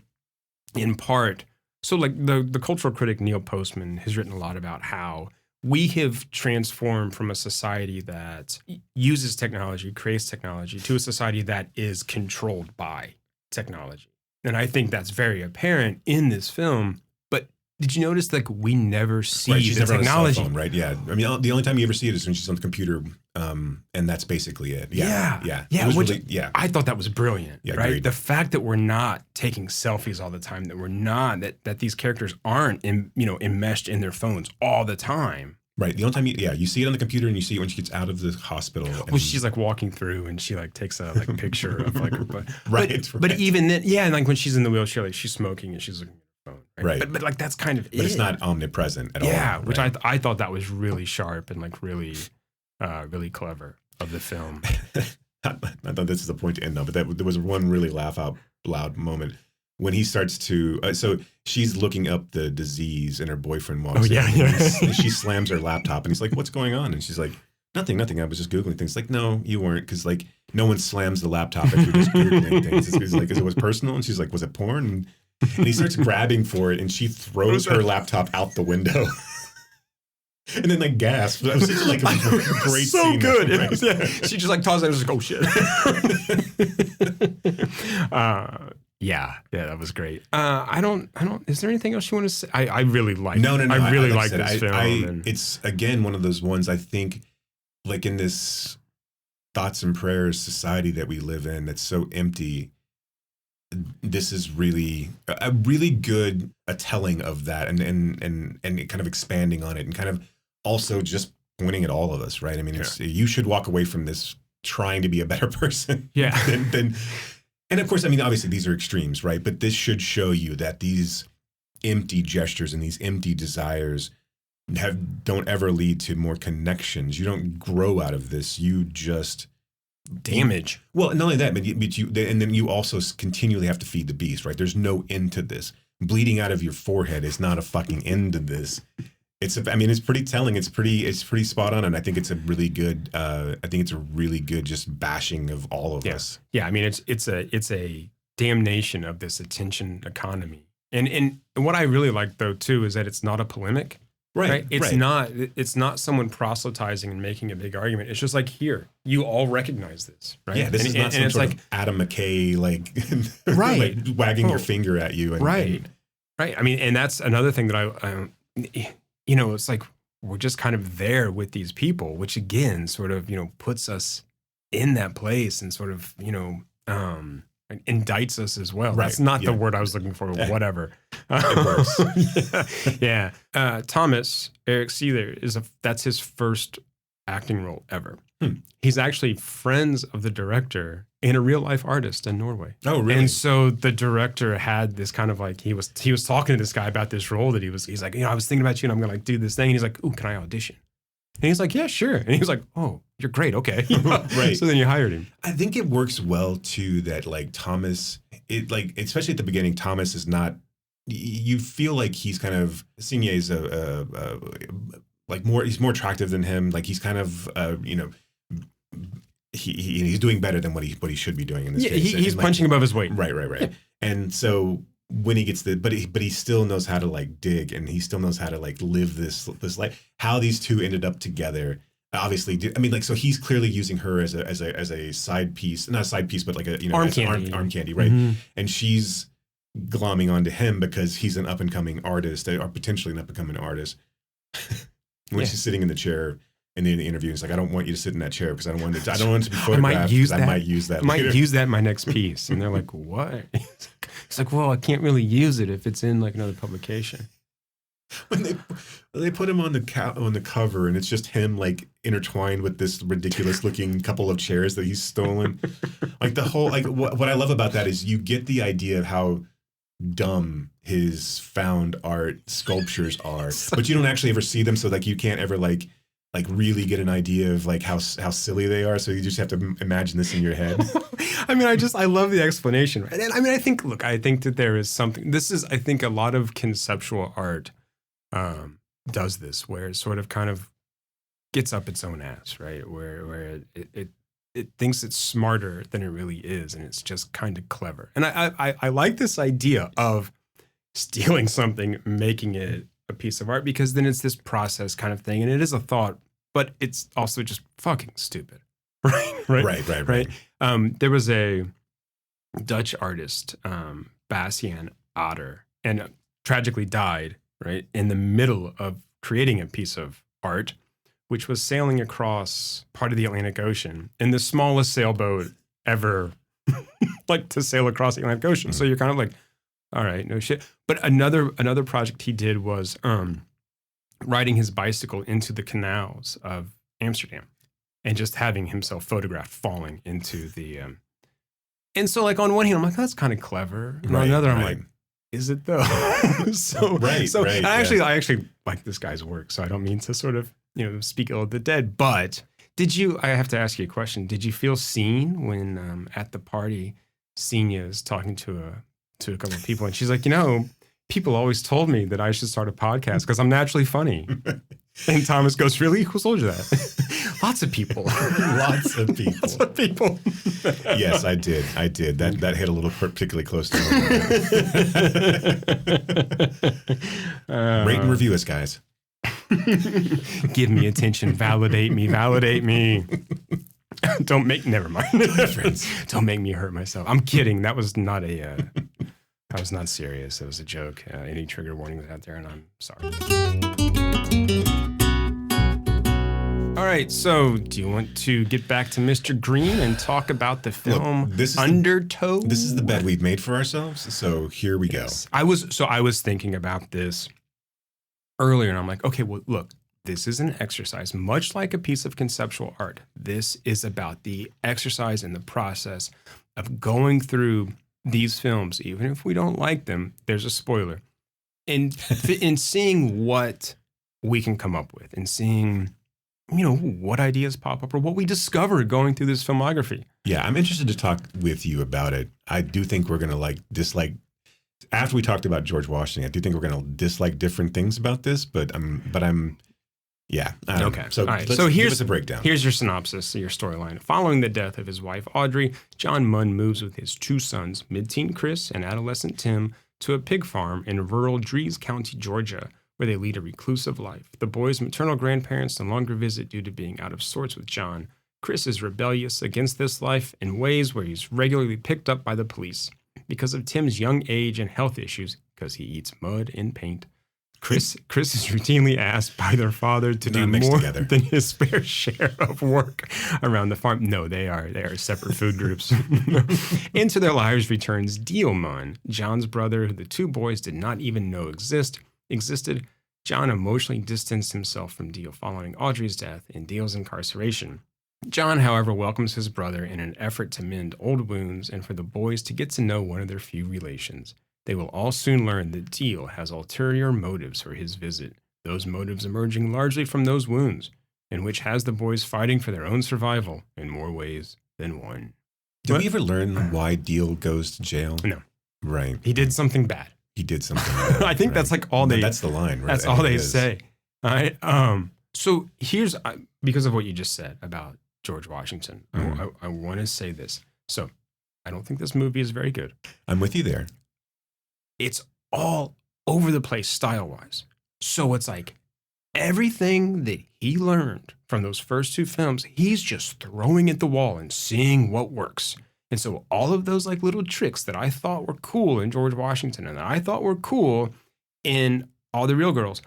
in part, so like the cultural critic Neil Postman has written a lot about how we have transformed from a society that uses technology, creates technology, to a society that is controlled by technology. And I think that's very apparent in this film. But did you notice, like, we never see she's the never technology? On a cell phone, right? Yeah. I mean, the only time you ever see it is when she's on the computer, and that's basically it. Yeah. I thought that was brilliant, right? Agreed. The fact that we're not taking selfies all the time, that we're not, that these characters aren't, enmeshed in their phones all the time. Right. The only time you see it on the computer and you see it when she gets out of the hospital. Well, she's like walking through and she like takes a like picture of like her butt. Right. But even then, and like when she's in the wheelchair, like she's smoking and she's looking at her phone. Right. But like that's kind of But it's not omnipresent at all. Yeah, which I thought that was really sharp and like really, really clever of the film. I thought this is the point to end on, but there was one really laugh out loud moment when he starts to, so she's looking up the disease and her boyfriend walks in. And she slams her laptop and he's like, what's going on? And she's like, nothing. I was just Googling things. Like, no, you weren't. Because like no one slams the laptop if you're just Googling things. He's like, is it was personal? And she's like, was it porn? And he starts grabbing for it and she throws her laptop out the window. And then like gasps. That was such like a great so scene. Good. She just like tosses it and just like, oh shit. Yeah, that was great. I don't. Is there anything else you want to say? I really like. No. I really like this film. It's again one of those ones. I think, like in this thoughts and prayers society that we live in, that's so empty. This is really a really good telling of that, and kind of expanding on it, and kind of also just pointing at all of us. Right. I mean, you should walk away from this trying to be a better person. Yeah. than And of course, I mean, obviously these are extremes, right? But this should show you that these empty gestures and these empty desires don't ever lead to more connections. You don't grow out of this. You just damage. Well, not only that, but and then you also continually have to feed the beast, right? There's no end to this. Bleeding out of your forehead is not a fucking end to this. It's pretty telling. It's pretty spot on, and I think it's a really good. Just bashing of all of us. Yeah, I mean it's a damnation of this attention economy, and what I really like though too is that it's not a polemic. Right. It's not someone proselytizing and making a big argument. It's just like, here, you all recognize this, right? Yeah, this is not some sort of Adam McKay like wagging your finger at you. Right. I mean, and that's another thing that it's like we're just kind of there with these people, which again sort of, puts us in that place and sort of, indicts us as well. Right. That's not the word I was looking for. Whatever. It works. Yeah. Thomas, Eric Seeler, that's his first acting role ever. He's actually friends of the director and a real life artist in Norway. Oh, really? And so the director had this kind of like, he was talking to this guy about this role that he's like, I was thinking about you and I'm going to like do this thing. And he's like, ooh, can I audition? And he's like, yeah, sure. And he was like, oh, you're great. Okay. Right. So then you hired him. I think it works well too that like Thomas, especially at the beginning, Thomas is not, you feel like he's kind of, Signe is he's more attractive than him. Like he's kind of, he's doing better than what he should be doing in this case. He's punching above his weight. Right. Yeah. And so when he gets but he still knows how to like dig, and he still knows how to like live this life. How these two ended up together, obviously. So he's clearly using her as a side piece, not a side piece, but like a arm candy, right? Mm-hmm. And she's glomming onto him because he's an up and coming artist, or potentially an up and coming artist. When she's sitting in the chair. And then in the interview, he's like, I don't want you to sit in that chair because I don't want it to be photographed. I might use that. I might use that in my next piece. And they're like, what? It's like, well, I can't really use it if it's in like another publication. When they put him on the cover, and it's just him like intertwined with this ridiculous looking couple of chairs that he's stolen. Like the whole what I love about that is you get the idea of how dumb his found art sculptures are, but you don't actually ever see them. So like you can't ever like like really get an idea of like how silly they are. So you just have to imagine this in your head. I mean, I love the explanation. And I mean, I think that there is something, I think a lot of conceptual art does this, where it sort of kind of gets up its own ass, right? Where it thinks it's smarter than it really is, and it's just kind of clever. And I like this idea of stealing something, making it a piece of art, because then it's this process kind of thing, and it is a thought, but it's also just fucking stupid, right? Right. There was a Dutch artist, Bastiaan Otter, and tragically died, right, in the middle of creating a piece of art, which was sailing across part of the Atlantic Ocean in the smallest sailboat ever, like to sail across the Atlantic Ocean. So you're kind of like, all right, no shit. But another project he did was riding his bicycle into the canals of Amsterdam and just having himself photographed falling into the. And so, like, on one hand, I'm like, that's kind of clever. And on another, I'm like, is it though? I actually like this guy's work, so I don't mean to sort of speak ill of the dead. But I have to ask you a question. Did you feel seen when at the party, Senia is talking to a couple of people, and she's like, people always told me that I should start a podcast because I'm naturally funny. And Thomas goes, really? Who told you that? Lots of people. Lots of people. Yes, I did. That hit a little particularly close to home. Rate and review us, guys. Give me attention. Validate me. Never mind. Don't make me hurt myself. I'm kidding. That was not serious. It was a joke. Any trigger warnings out there, and I'm sorry. All right, so do you want to get back to Mr. Green and talk about the film Undertow? This is the bed we've made for ourselves, so here we go. I was thinking about this earlier, and I'm like, okay, well, look, this is an exercise, much like a piece of conceptual art. This is about the exercise and the process of going through these films, even if we don't like them. There's a spoiler, and in seeing what we can come up with, and seeing what ideas pop up or what we discover going through this filmography. Yeah, I'm interested to talk with you about it. I do think we're gonna dislike. After we talked about George Washington, I do think we're gonna dislike different things about this, but I'm. Yeah. Okay. So, all right. So here's a breakdown. Here's your synopsis, your storyline. Following the death of his wife, Audrey, John Munn moves with his two sons, mid-teen Chris and adolescent Tim, to a pig farm in rural Dries County, Georgia, where they lead a reclusive life. The boys' maternal grandparents no longer visit due to being out of sorts with John. Chris is rebellious against this life in ways where he's regularly picked up by the police. Because of Tim's young age and health issues, because he eats mud and paint, Chris is routinely asked by their father to do more than his fair share of work around the farm. No, they are separate food groups. Into their lives returns Deal Munn, John's brother, who the two boys did not even know existed. John emotionally distanced himself from Deal following Audrey's death and Deal's incarceration. John, however, welcomes his brother in an effort to mend old wounds and for the boys to get to know one of their few relations. They will all soon learn that Deal has ulterior motives for his visit, those motives emerging largely from those wounds, and which has the boys fighting for their own survival in more ways than one. Did we ever learn why Deal goes to jail? No. Right. He did something bad. I think that's like all that's the line, right? That's all they say. All right. So here's, because of what you just said about George Washington, I want to say this. So I don't think this movie is very good. I'm with you there. It's all over the place style-wise. So it's like everything that he learned from those first two films, he's just throwing at the wall and seeing what works. And so all of those like little tricks that I thought were cool in George Washington and that I thought were cool in All the Real Girls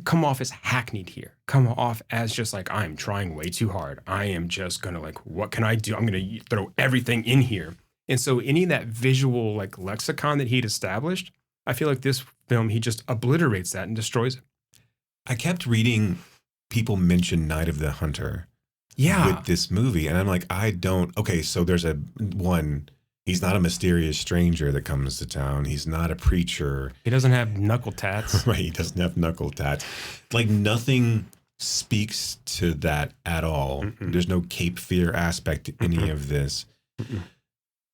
come off as hackneyed here. Come off as just like, I'm trying way too hard. I am just going to like, what can I do? I'm going to throw everything in here. And so any of that visual like lexicon that he'd established, I feel like this film, he just obliterates that and destroys it. I kept reading people mention Night of the Hunter with this movie. And I'm like, okay, so there's he's not a mysterious stranger that comes to town. He's not a preacher. He doesn't have knuckle tats. Right, he doesn't have knuckle tats. Like nothing speaks to that at all. Mm-mm. There's no Cape Fear aspect to any of this.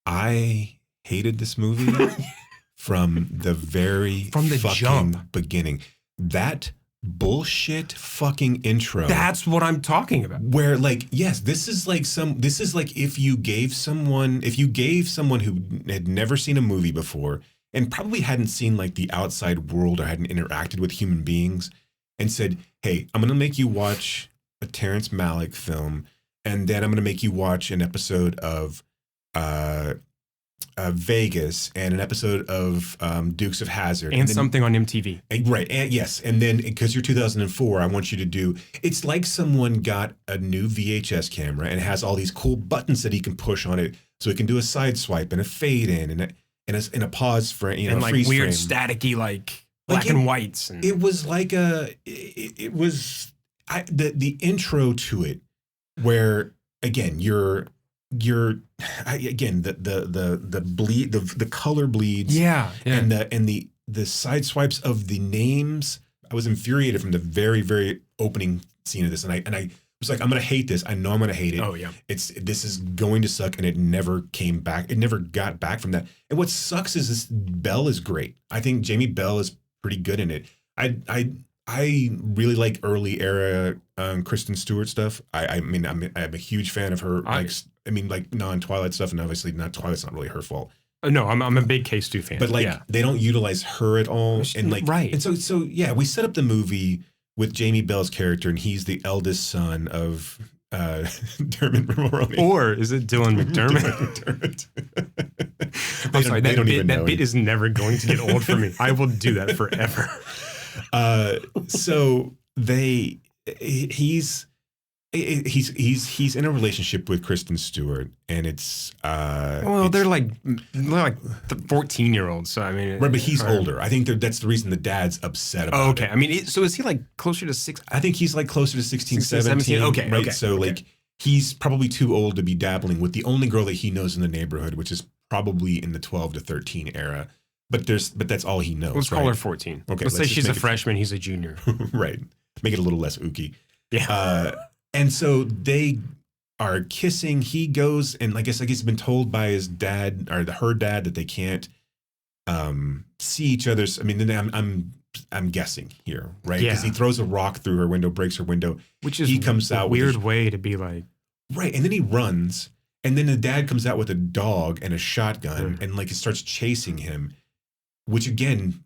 I hated this movie from the fucking jump beginning. That bullshit fucking intro. That's what I'm talking about. Where like, yes, this is like if you gave someone who had never seen a movie before and probably hadn't seen like the outside world or hadn't interacted with human beings and said, hey, I'm going to make you watch a Terrence Malick film, and then I'm going to make you watch an episode of Vegas and an episode of Dukes of Hazzard. And then, something on MTV. Right. And yes. And then because you're 2004, I want you to do, it's like someone got a new VHS camera and it has all these cool buttons that he can push on it. So it can do a side swipe and a fade in and a pause frame, you know, and like freeze weird frame. Staticky, like black and whites. And it was like the intro to it where, again, the color bleeds, and the side swipes of the names. I was infuriated from the very, very opening scene of this, and I was like, I'm gonna hate this. I know I'm gonna hate it. Oh yeah, this is going to suck, and it never came back. It never got back from that. And what sucks is this Bell is great. I think Jamie Bell is pretty good in it. I really like early era Kristen Stewart stuff. I'm a huge fan of her. Like non-Twilight stuff, and obviously Twilight's not really her fault. No, I'm a big K-Stu fan. But like they don't utilize her at all, and like right. And so yeah, we set up the movie with Jamie Bell's character, and he's the eldest son of Dermot Mulroney. Or is it Dylan McDermott? I'm sorry, that bit is never going to get old for me. I will do that forever. So he's in a relationship with Kristen Stewart, and they're like 14-year-olds. So I mean, right, but he's older. I think that's the reason the dad's upset about. Oh, okay. I mean, so is he like closer to 6? I think he's like closer to 16, 17. Okay, right. Okay, so like he's probably too old to be dabbling with the only girl that he knows in the neighborhood, which is probably in the 12 to 13 era. But that's all he knows. Let's call her 14. Okay, let's say she's a freshman. He's a junior. Right. Make it a little less ooky. Yeah. And so they are kissing. He goes, and I guess he's been told by his dad or her dad that they can't see each other's. I mean, I'm guessing here, right? Because he throws a rock through her window, breaks her window. Which is he comes out weird way to be like. Right, and then he runs, and then the dad comes out with a dog and a shotgun, and like it starts chasing him, which again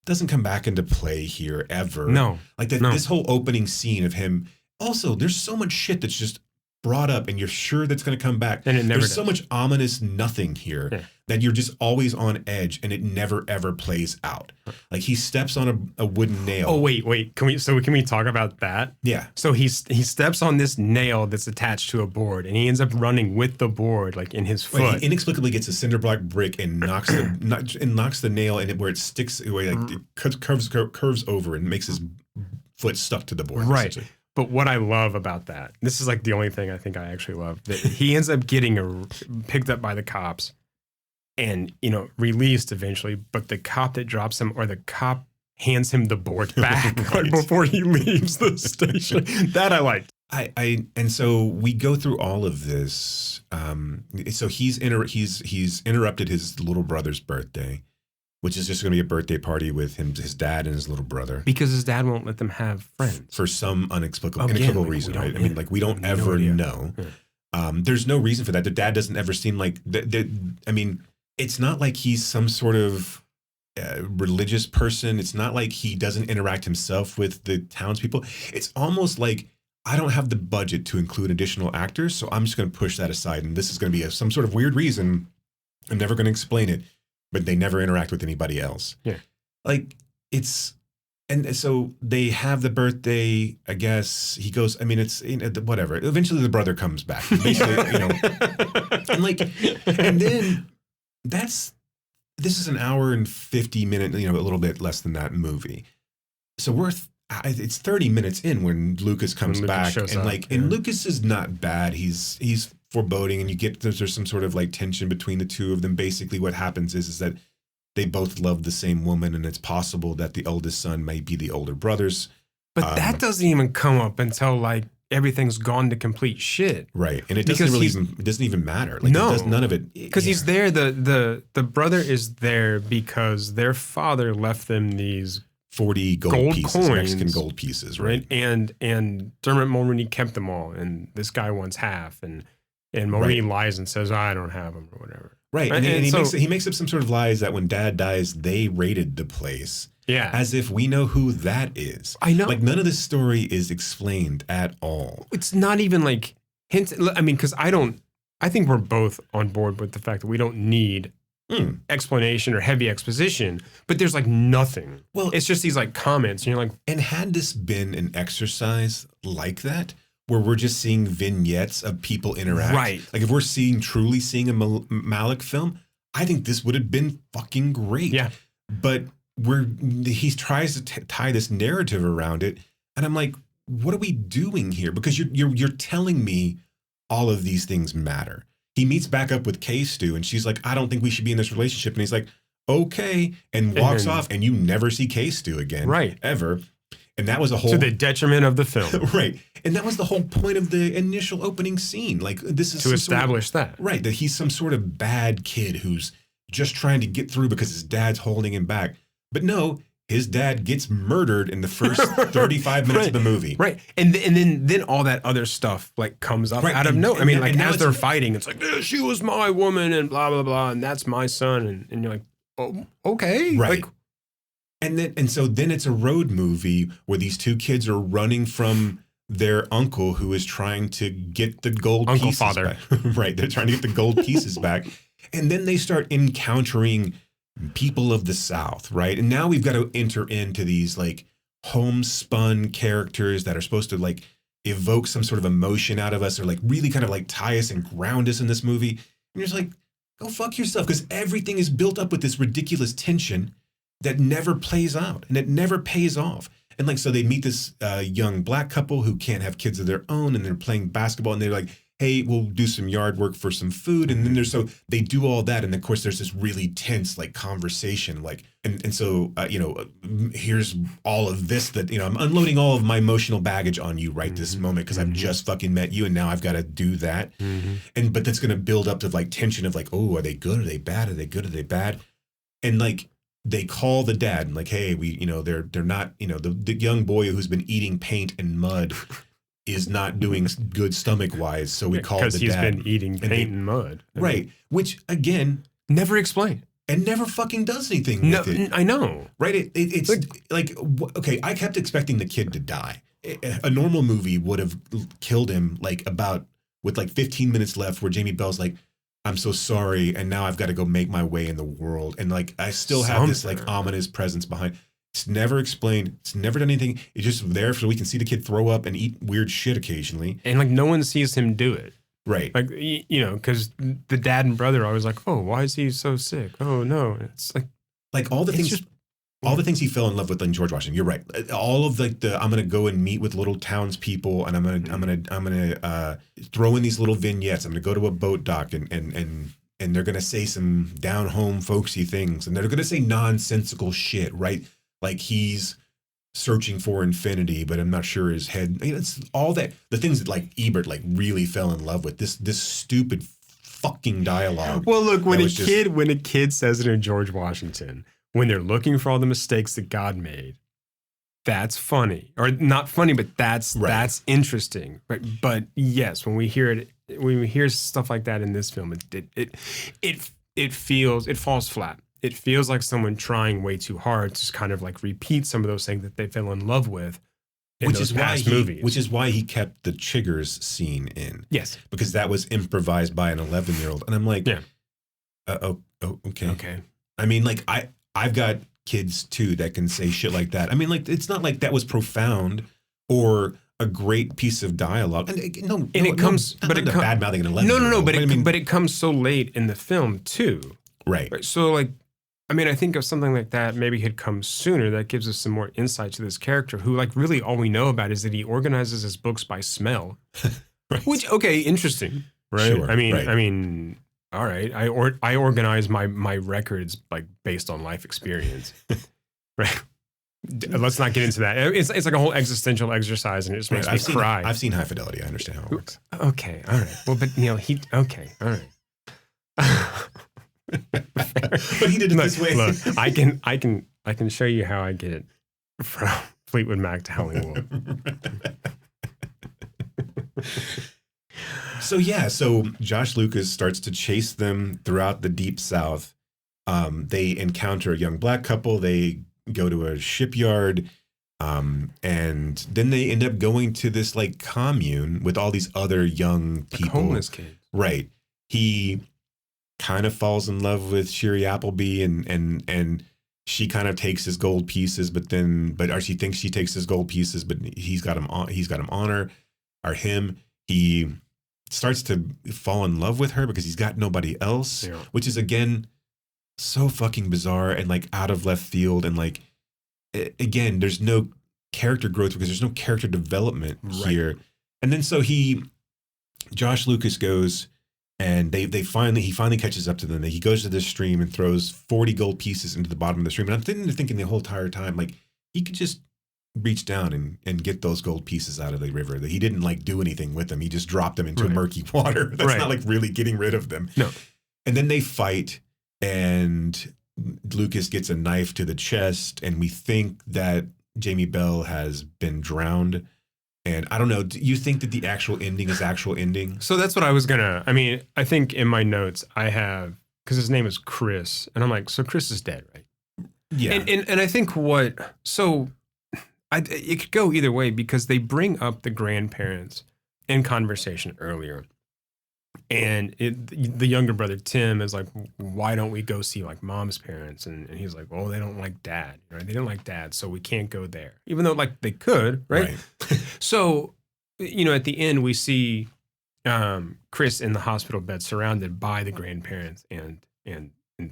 doesn't come back into play here ever. No, like this whole opening scene of him. Also, there's so much shit that's just brought up, and you're sure that's going to come back. And it never does. So much ominous nothing here that you're just always on edge, and it never ever plays out. Like he steps on a wooden nail. Oh wait, can we talk about that? Yeah. So he steps on this nail that's attached to a board, and he ends up running with the board like in his foot. Right, he inexplicably gets a cinder block brick and knocks the nail in it where it sticks, where it curves over and makes his foot stuck to the board. Right. But what I love about that, this is like the only thing I think I actually love, that he ends up getting picked up by the cops and, released eventually. But the cop that drops him, or the cop hands him the board back right before he leaves the station. That I liked. And so we go through all of this. So he's interrupted his little brother's birthday, which is just going to be a birthday party with his dad and his little brother. Because his dad won't let them have friends. For some inexplicable reason, right? I mean, like, we don't ever know. Yeah. There's no reason for that. The dad doesn't ever seem like... I mean, it's not like he's some sort of religious person. It's not like he doesn't interact himself with the townspeople. It's almost like, I don't have the budget to include additional actors, so I'm just going to push that aside. And this is going to be some sort of weird reason. I'm never going to explain it. But they never interact with anybody else. Yeah. Like, and so they have the birthday, I guess. He goes, I mean, it's, whatever. Eventually the brother comes back. Basically, and then this is an hour and 50 minute, a little bit less than that movie. So it's 30 minutes in when Lucas comes back. And Lucas is not bad. He's foreboding, and you get there's some sort of like tension between the two of them. Basically what happens is that they both love the same woman, and it's possible that the oldest son may be the older brother's But that doesn't even come up until like everything's gone to complete shit. Right. And it Because it doesn't even matter. Like No. it does none of it. Because he's there. The brother is there because their father left them these 40 gold pieces, coins, Mexican gold pieces, right? And Dermot Mulroney kept them all, and this guy wants half, and Mulroney lies and says, I don't have them or whatever. Right. And he makes up some sort of lies that when dad dies, they raided the place. Yeah. As if we know who that is. I know. Like none of this story is explained at all. It's not even like hints. I mean, because I think we're both on board with the fact that we don't need explanation or heavy exposition, but there's like nothing. Well, it's just these like comments, and you're like, and had this been an exercise like that, where we're just seeing vignettes of people interact, right? Like if we're truly seeing a Malick film, I think this would have been fucking great. Yeah. But he tries to tie this narrative around it, and I'm like, what are we doing here? Because you're telling me all of these things matter. He meets back up with K-Stu, and she's like, I don't think we should be in this relationship. And he's like, okay, and walks off, and you never see K-Stu again, right? Ever. And that was a whole to the detriment of the film, right? And that was the whole point of the initial opening scene. Like this is to establish that, right? That he's some sort of bad kid who's just trying to get through because his dad's holding him back. But no, his dad gets murdered in the first 35 minutes of the movie. Right. And then all that other stuff like comes up out of nowhere. I mean, like as they're fighting, it's like, she was my woman and blah, blah, blah. And that's my son. And you're like, oh, okay. Right. Like, and so then it's a road movie where these two kids are running from their uncle who is trying to get the gold pieces father. back. Right. They're trying to get the gold pieces back. And then they start encountering people of the South, right? And now we've got to enter into these like homespun characters that are supposed to like evoke some sort of emotion out of us, or like really kind of like tie us and ground us in this movie. And you're just like, go fuck yourself, because everything is built up with this ridiculous tension that never plays out and it never pays off. And like, so they meet this young black couple who can't have kids of their own, and they're playing basketball, and they're like, hey, we'll do some yard work for some food. And then they do all that. And of course, there's this really tense like conversation, like, and so, here's all of this that, I'm unloading all of my emotional baggage on you right this moment, because I've just fucking met you and now I've got to do that. But that's going to build up to like tension of like, oh, are they good? Are they bad? Are they good? Are they bad? And like, they call the dad and like, hey, they're not, the young boy who's been eating paint and mud is not doing good stomach-wise, so we call the dad. Because he's been eating paint and mud. Right, which, again... Never explained. And never fucking does anything with it. I know. Right? It's like, okay, I kept expecting the kid to die. A normal movie would have killed him with 15 minutes left, where Jamie Bell's like, I'm so sorry, and now I've got to go make my way in the world. And like, I still have this like ominous presence behind. It's never explained. It's never done anything. It's just there so we can see the kid throw up and eat weird shit occasionally. And like, no one sees him do it. Right. Like, because the dad and brother are always like, oh, why is he so sick? Oh, no. It's like all the things he fell in love with in George Washington. You're right. All of like I'm going to go and meet with little townspeople, and I'm going to throw in these little vignettes. I'm going to go to a boat dock and they're going to say some down home folksy things, and they're going to say nonsensical shit, right? Like he's searching for infinity, but I'm not sure his head. It's all that, the things that like Ebert like really fell in love with. This stupid fucking dialogue. Well, look, when a kid says it in George Washington, when they're looking for all the mistakes that God made, that's funny, or not funny, but that's interesting. But yes, when we hear stuff like that in this film, it falls flat. It feels like someone trying way too hard to kind of like repeat some of those things that they fell in love with in those past movies. Which is why he kept the Chiggers scene in. Yes. Because that was improvised by an 11-year-old. And I'm like, yeah. Okay. Okay. I mean, like, I've got kids too that can say shit like that. I mean, like, it's not like that was profound or a great piece of dialogue. And it comes bad mouthing an 11-year-old. But it comes so late in the film too. Right. So like, I mean, I think if something like that maybe had come sooner, that gives us some more insight to this character who, like, really all we know about is that he organizes his books by smell. Right. Which, okay, interesting, right? Sure, I mean, all right. I organize my records like based on life experience, right? Let's not get into that. It's like a whole existential exercise, and it just makes me cry. I've seen High Fidelity. I understand how it works. Okay, all right. Well, but okay, all right. But he did it this way. Look, I can show you how I get it from Fleetwood Mac to Howling Wolf. So Josh Lucas starts to chase them throughout the Deep South. They encounter a young black couple. They go to a shipyard, and then they end up going to this like commune with all these other young people, like homeless kids. Right. He kind of falls in love with Shiri Appleby, and she kind of takes his gold pieces, or she thinks she takes his gold pieces, but he's got him on her, or him. He starts to fall in love with her because he's got nobody else, which is again so fucking bizarre and like out of left field, and like again, there's no character growth because there's no character development here. And then Josh Lucas goes, and he finally catches up to them. He goes to this stream and throws 40 gold pieces into the bottom of the stream. And I'm thinking the whole entire time, like, he could just reach down and get those gold pieces out of the river. That he didn't like do anything with them. He just dropped them into murky water. That's not like really getting rid of them. No. And then they fight, and Lucas gets a knife to the chest, and we think that Jamie Bell has been drowned. And I don't know, do you think that the actual ending is actual ending? So that's what I was I think in my notes I have, because his name is Chris, and I'm like, so Chris is dead, right? Yeah. And I think it could go either way, because they bring up the grandparents in conversation earlier. And the younger brother, Tim, is like, why don't we go see like mom's parents? And he's like, well, they don't like dad. Right? They didn't like dad, so we can't go there. Even though like they could, right? So, at the end, we see Chris in the hospital bed surrounded by the grandparents and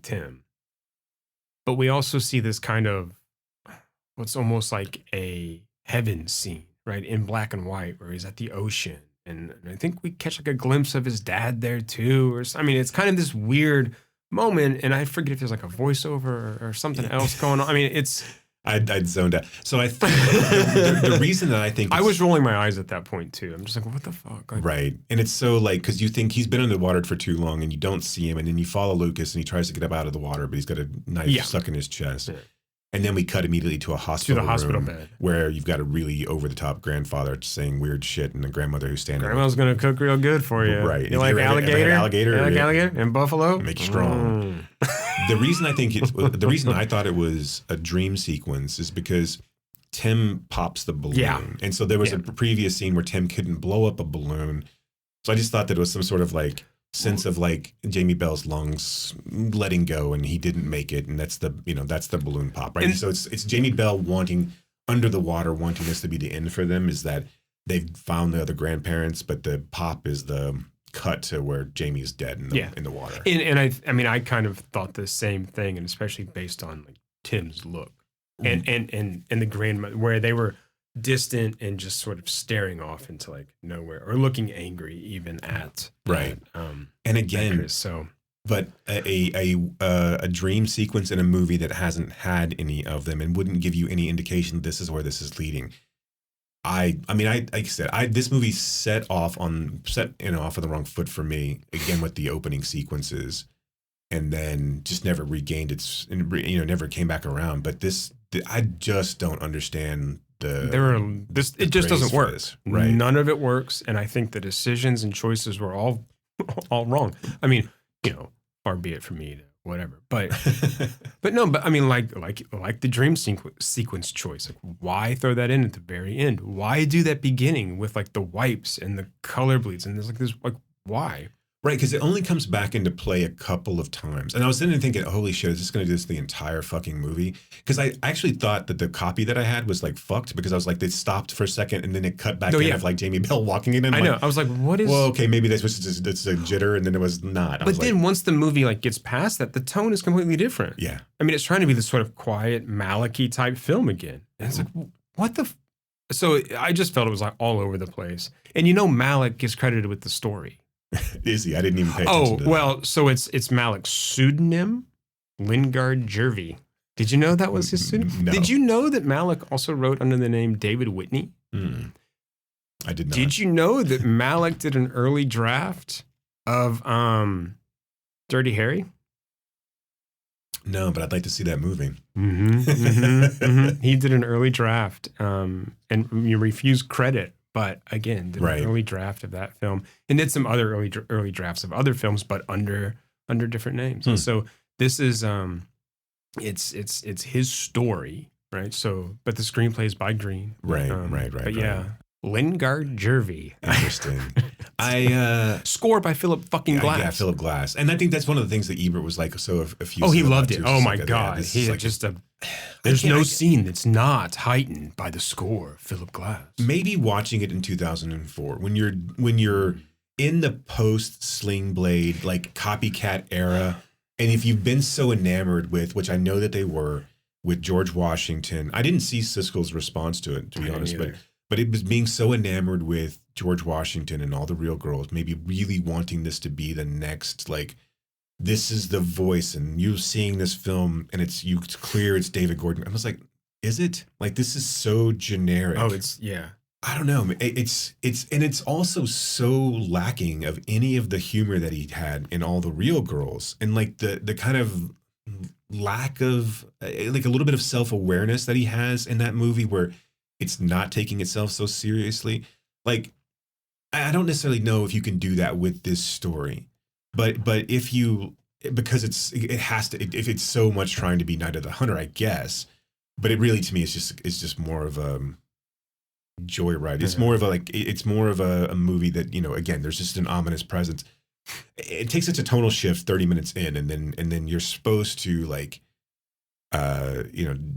Tim. But we also see this kind of what's almost like a heaven scene, right? In black and white, where he's at the ocean. And I think we catch like a glimpse of his dad there too. It's kind of this weird moment, and I forget if there's like a voiceover or something else going on. I mean, I'd zoned out. So I think the reason that I think I was rolling my eyes at that point too. I'm just like, what the fuck? Like, right. And it's so like, because you think he's been underwater for too long and you don't see him, and then you follow Lucas and he tries to get up out of the water, but he's got a knife stuck in his chest. Yeah. And then we cut immediately to a hospital room bed, where you've got a really over-the-top grandfather saying weird shit, and a grandmother who's standing. Grandma's gonna cook real good for you. Right. You like alligator? Alligator? You like alligator and buffalo? Make you strong. The reason I thought it was a dream sequence is because Tim pops the balloon. Yeah. And so there was a previous scene where Tim couldn't blow up a balloon. So I just thought that it was some sort of like sense of like Jamie Bell's lungs letting go, and he didn't make it, and that's the balloon pop, right? And so it's Jamie Bell wanting this to be the end for them, is that they've found the other grandparents, but the pop is the cut to where Jamie's dead in the water. And I kind of thought the same thing, and especially based on like Tim's look and the grandmother, where they were distant and just sort of staring off into like nowhere, or looking angry even at and again Chris, but a dream sequence in a movie that hasn't had any of them and wouldn't give you any indication this is where this is leading. This movie set off on the wrong foot for me, again with the opening sequences, and then just never regained never came back around. But I just don't understand. It just doesn't work. Right. None of it works, and I think the decisions and choices were all wrong. I mean, far be it from me to whatever, but I mean, like the dream sequence choice. Like, why throw that in at the very end? Why do that beginning with like the wipes and the color bleeds and there's like this, like, why? Right, because it only comes back into play a couple of times. And I was sitting there thinking, holy shit, is this going to do this the entire fucking movie? Because I actually thought that the copy that I had was like fucked, because I was like, they stopped for a second and then it cut back in of like Jamie Bell walking in. And I know. I was like, what is... Well, okay, maybe that's just it's a jitter, and then it was not. But then once the movie like gets past that, the tone is completely different. Yeah. I mean, it's trying to be this sort of quiet, Malick-y type film again. And it's like, what the... So I just felt it was like all over the place. And Malick gets credited with the story. Is he? I didn't even pay attention to that. Well, so it's Malick's pseudonym, Lingard Jervey. Did you know that was his pseudonym? No. Did you know that Malick also wrote under the name David Whitney? I did not. Did you know that Malick did an early draft of Dirty Harry? No, but I'd like to see that movie. He did an early draft, and you refused credit. But again, did an early draft of that film, and did some other early drafts of other films, but under different names. And so this is it's his story, right? So, but the screenplay is by Green, Right. But yeah, Lingard Jervey. Interesting. Score by Philip fucking Glass. Yeah, Philip Glass. And I think that's one of the things that Ebert was like so effusive. Oh, he loved it. Too. Oh my like, God. Yeah, He had just there's no scene that's not heightened by the score, Philip Glass. Maybe watching it in 2004 when you're in the post Sling Blade like copycat era, and if you've been so enamored with, which I know that they were, with George Washington. I didn't see Siskel's response to it, to be honest, but it was being so enamored with George Washington and all the real girls, maybe really wanting this to be the next, like, this is the voice, and you seeing this film, and it's clear it's David Gordon. I was like, is it? Like, this is so generic. Oh, yeah. I don't know. It's also so lacking of any of the humor that he had in all the real girls, and like the kind of lack of like a little bit of self-awareness that he has in that movie, where it's not taking itself so seriously. Like, I don't necessarily know if you can do that with this story, but if you, because it has to, if it's so much trying to be Night of the Hunter, I guess, but it really, to me, it's just more of a joyride. It's more of a movie that, you know, again, there's just an ominous presence. It takes such a tonal shift 30 minutes in, and then you're supposed to like,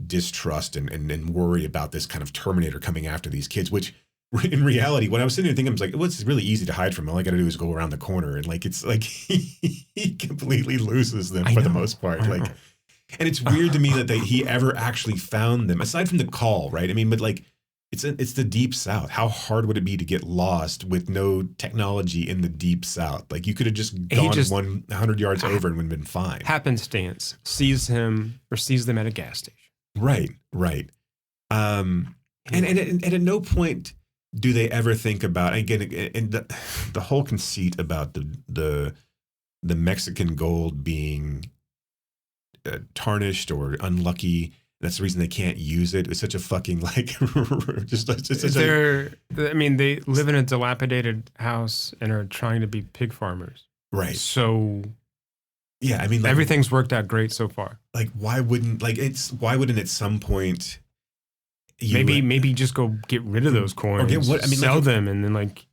distrust and worry about this kind of Terminator coming after these kids, which in reality, when I was sitting there thinking, I was like, well, it's really easy to hide from. All I got to do is go around the corner, and like, it's like he completely loses them for the most part. Like, and it's weird to me that he ever actually found them, aside from the call, right? I mean, but like, it's the deep South. How hard would it be to get lost with no technology in the deep South? Like, you could have just gone 100 yards over and would have been fine. Happenstance sees them at a gas station. Right. And at no point do they ever think about, again, and the whole conceit about the Mexican gold being tarnished or unlucky. That's the reason they can't use it. It's such a fucking like they live in a dilapidated house and are trying to be pig farmers. Right. So yeah, I mean, like, everything's worked out great so far. Like, why wouldn't at some point maybe just go get rid of those coins, sell them, and then like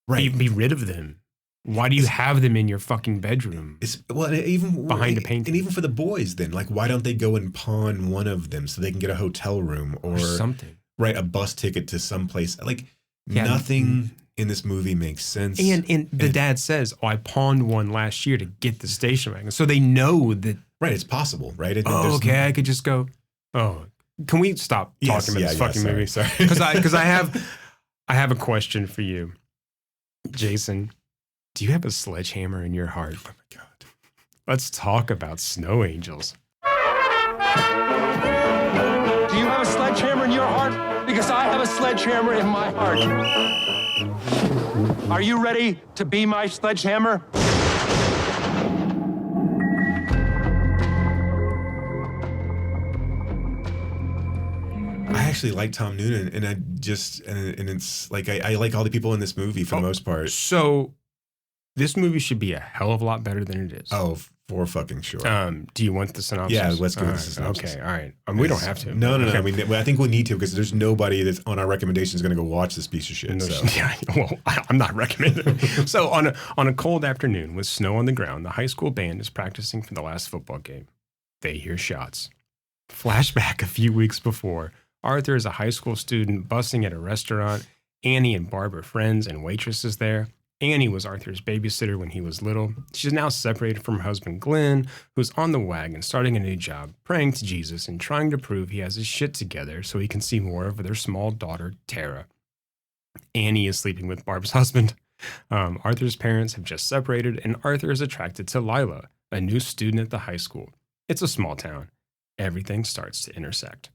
be rid of them. Why do you have them in your fucking bedroom? Even behind a painting, and even for the boys, then, like, why don't they go and pawn one of them so they can get a hotel room or something? Right, a bus ticket to someplace. Like, nothing in this movie makes sense. And the dad says, "Oh, I pawned one last year to get the station wagon," so they know that. Right, it's possible, right? I could just go. Oh, can we stop talking about this fucking movie? Sorry, because I have a question for you, Jason. Do you have a sledgehammer in your heart? Oh my God. Let's talk about Snow Angels. Do you have a sledgehammer in your heart? Because I have a sledgehammer in my heart. Are you ready to be my sledgehammer? I actually like Tom Noonan, and it's like I like all the people in this movie for the most part. So this movie should be a hell of a lot better than it is. Oh, for fucking sure. Do you want the synopsis? Yeah, let's go with the synopsis. Okay, all right. We don't have to. No. Okay. I mean, I think we need to, because there's nobody that's on our recommendations going to go watch this piece of shit. So. Yeah, well, I'm not recommending it. So on a cold afternoon with snow on the ground, the high school band is practicing for the last football game. They hear shots. Flashback a few weeks before. Arthur is a high school student busing at a restaurant. Annie and Barb are friends and waitresses there. Annie was Arthur's babysitter when he was little. She's now separated from her husband, Glenn, who's on the wagon, starting a new job, praying to Jesus and trying to prove he has his shit together so he can see more of their small daughter, Tara. Annie is sleeping with Barb's husband. Arthur's parents have just separated, and Arthur is attracted to Lila, a new student at the high school. It's a small town. everything starts to intersect.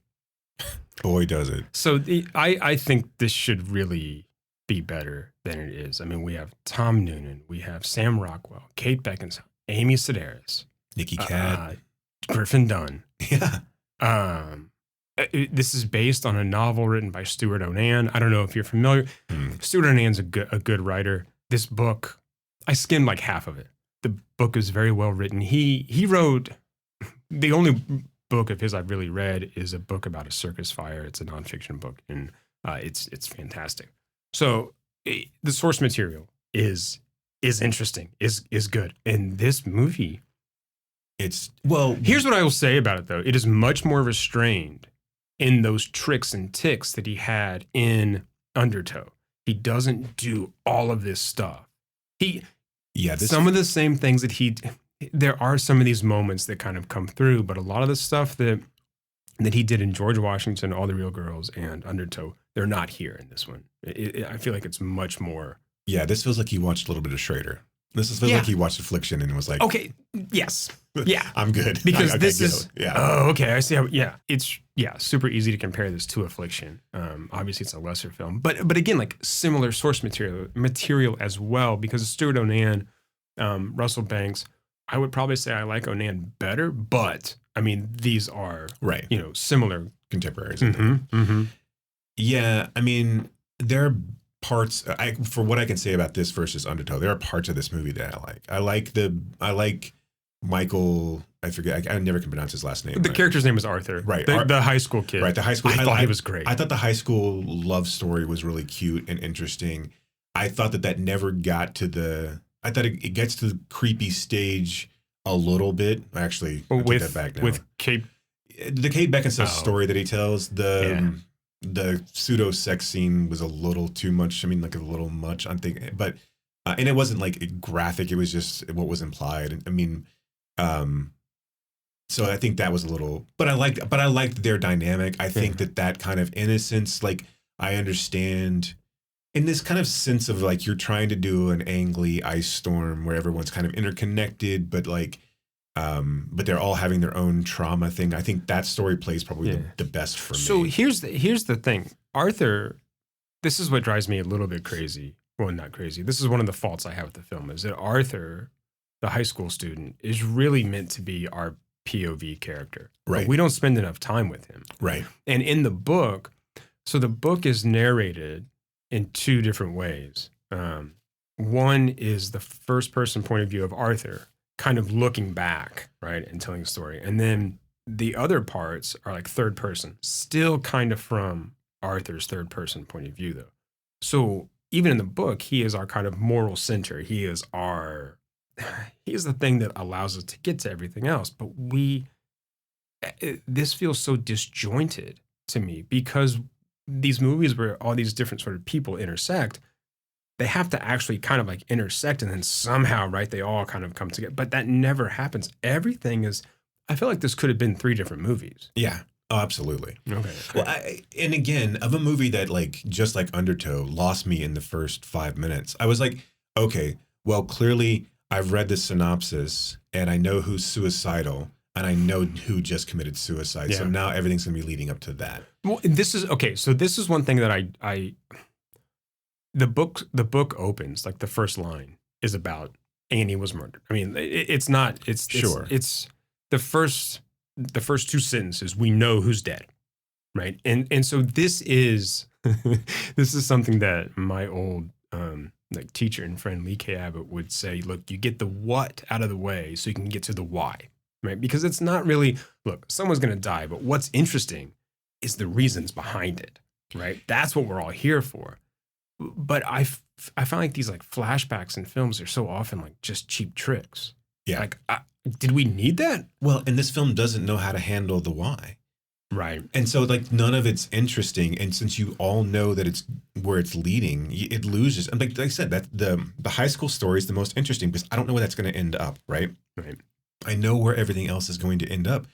Boy, does it. So I think this should really be better than it is. I mean, we have Tom Noonan, we have Sam Rockwell, Kate Beckinsale, Amy Sedaris, Nikki Cat. Griffin Dunn. Yeah. This is based on a novel written by Stuart Onan. I don't know if you're familiar. Stuart Onan's a good writer. This book, I skimmed like half of it. The book is very well written. He wrote, the only book of his I've really read is a book about a circus fire. It's a nonfiction book, and it's fantastic. So the source material is interesting, is good. And this movie, here's what I will say about it though. It is much more restrained in those tricks and ticks that he had in Undertow. He doesn't do all of this stuff. Some of the same things that there are some of these moments that kind of come through, but a lot of the stuff that he did in George Washington, All the Real Girls, and Undertow, they're not here in this one. I feel like it's much more. Yeah, this feels like he watched a little bit of Schrader. This feels like he watched Affliction and was like, okay, yes, yeah, I'm good. Because this is, oh, okay, I see how, it's super easy to compare this to Affliction. Obviously, it's a lesser film, but again, like similar source material as well, because Stuart Onan, Russell Banks, I would probably say I like Onan better, but I mean, these are similar contemporaries. Yeah, I mean, there are parts. For what I can say about this versus Undertow, there are parts of this movie that I like. I like Michael. I forget. I never can pronounce his last name. The character's name is Arthur. Right, the high school kid. Right, the high school. I thought he was great. I thought the high school love story was really cute and interesting. I thought that never got to the. I thought it gets to the creepy stage a little bit. Actually, I take that back now. With Kate, the Kate Beckinsale story that he tells, the pseudo sex scene was a little too much. I mean, like a little much. I'm thinking, but and it wasn't like graphic. It was just what was implied. I mean, so I think that was a little. But I liked their dynamic. I think that kind of innocence, like I understand. In this kind of sense of like you're trying to do an angly ice storm where everyone's kind of interconnected, but like, but they're all having their own trauma thing. I think that story plays probably the best for me. So here's the thing, Arthur. This is what drives me a little bit crazy. Well, not crazy. This is one of the faults I have with the film is that Arthur, the high school student, is really meant to be our POV character. Right. But we don't spend enough time with him. Right. And in the book, so the book is narrated in two different ways. One is the first person point of view of Arthur, kind of looking back, right, and telling a story. And then the other parts are like third person, still kind of from Arthur's third person point of view, though. So even in the book, he is our kind of moral center. He is the thing that allows us to get to everything else. But this feels so disjointed to me because these movies where all these different sort of people intersect, they have to actually kind of like intersect and then somehow, right, they all kind of come together. But that never happens. Everything is, I feel like this could have been 3 different movies. Yeah. Oh, absolutely. Okay. Well, and again, of a movie that like, just like Undertow lost me in the first 5 minutes, I was like, okay, well, clearly I've read the synopsis and I know who's suicidal and I know who just committed suicide. Yeah. So now everything's going to be leading up to that. Well, this is okay. So this is one thing that the book opens, like the first line is about Annie was murdered. I mean, it's the first 2 sentences. We know who's dead, right? And so this is something that my old like teacher and friend Lee K. Abbott would say. Look, you get the what out of the way so you can get to the why. Right? Because it's not really, look, someone's going to die, but what's interesting is the reasons behind it, right? That's what we're all here for. But I find like these like flashbacks in films are so often like just cheap tricks. Yeah. Like, did we need that? Well, and this film doesn't know how to handle the why. Right. And so like none of it's interesting. And since you all know that it's where it's leading, it loses. And like I said, that the high school story is the most interesting because I don't know where that's going to end up, right? Right. I know where everything else is going to end up.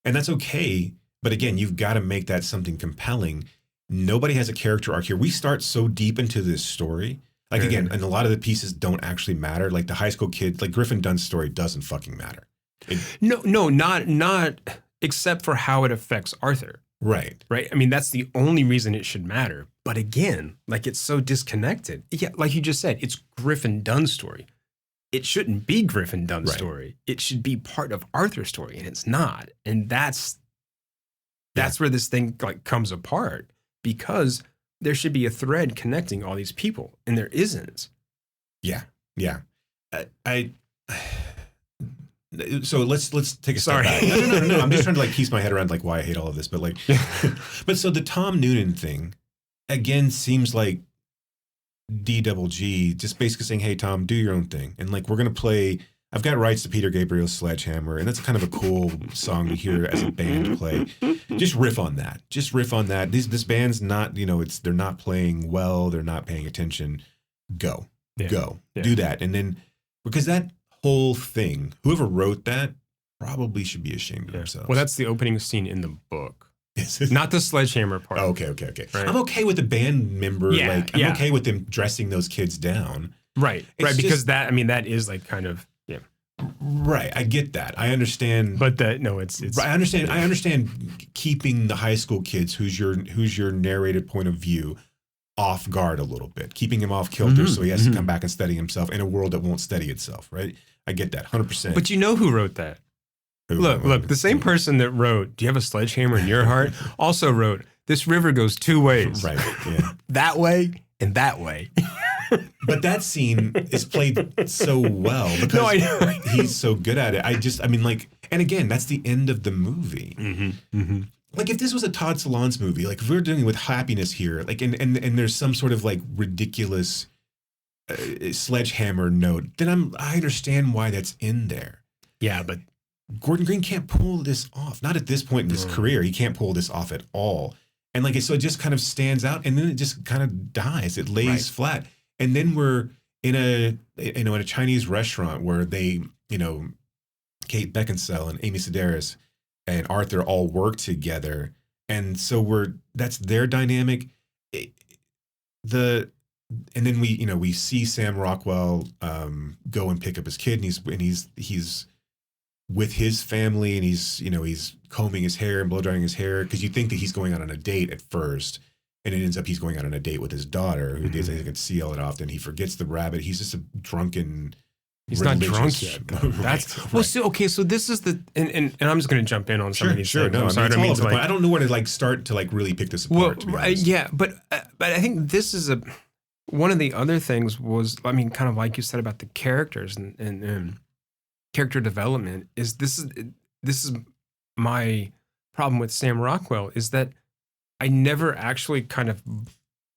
And that's okay. But again, you've got to make that something compelling. Nobody has a character arc here. We start so deep into this story. Like, again, and a lot of the pieces don't actually matter. Like the high school kid, like Griffin Dunn's story doesn't fucking matter. No, not except for how it affects Arthur. Right. Right? I mean, that's the only reason it should matter. But again, like it's so disconnected. Yeah, like you just said, it's Griffin Dunn's story. It shouldn't be Griffin Dunn's story. It should be part of Arthur's story, and it's not. And that's where this thing like comes apart, because there should be a thread connecting all these people, and there isn't. Yeah. Yeah. So let's take a step back. No. I'm just trying to like piece my head around like why I hate all of this, but like, but so the Tom Noonan thing again seems like DGG just basically saying, "Hey Tom, do your own thing," and like we're gonna play. I've got rights to Peter Gabriel's Sledgehammer, and that's kind of a cool song to hear as a band play. Just riff on that. This band's not, they're not playing well. They're not paying attention. Go, do that, and then because that whole thing, whoever wrote that probably should be ashamed of themselves. Well, that's the opening scene in the book. Not the sledgehammer part. Oh, okay. Right. I'm okay with the band member. I'm okay with them dressing those kids down. Right. Because that is like kind of, Right. I get that. I understand. But it's. I understand keeping the high school kids who's your narrated point of view off guard a little bit, keeping him off kilter so he has to come back and steady himself in a world that won't steady itself. Right. I get that 100%. But you know who wrote that? Look, the same person that wrote, "Do you have a sledgehammer in your heart?" also wrote, "This river goes two ways." Right. Yeah. That way and that way. But that scene is played so well because he's so good at it. And again, that's the end of the movie. Like if this was a Todd Solondz movie, like if we're dealing with happiness here, like and there's some sort of like ridiculous sledgehammer note, then I understand why that's in there. Yeah, but Gordon Green can't pull this off. Not at this point in his career. He can't pull this off at all. And so it just kind of stands out, and then it just kind of dies. It lays flat. And then we're in a Chinese restaurant where they, Kate Beckinsale and Amy Sedaris and Arthur all work together. And so that's their dynamic. And then we see Sam Rockwell go and pick up his kid, and he's with his family, and he's combing his hair and blow drying his hair, because you think that he's going out on a date at first, and it ends up he's going out on a date with his daughter, who doesn't see all that often. He forgets the rabbit. He's just a drunken. He's not drunk yet. Well, so this is and I'm just going to jump in on some of these things. No, I don't know where to start to really pick this apart. Well, but I think this is one of the other things was, kind of like you said about the characters and character development is this is my problem with Sam Rockwell, is that I never actually kind of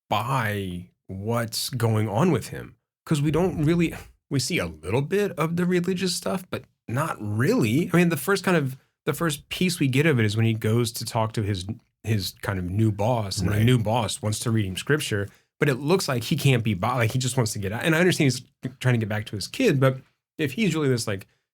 buy what's going on with him, because we see a little bit of the religious stuff, but not really. The first piece we get of it is when he goes to talk to his kind of new boss, and the new boss wants to read him scripture, but it looks like he can't be like he just wants to get out. And I understand he's trying to get back to his kid, but if he's really this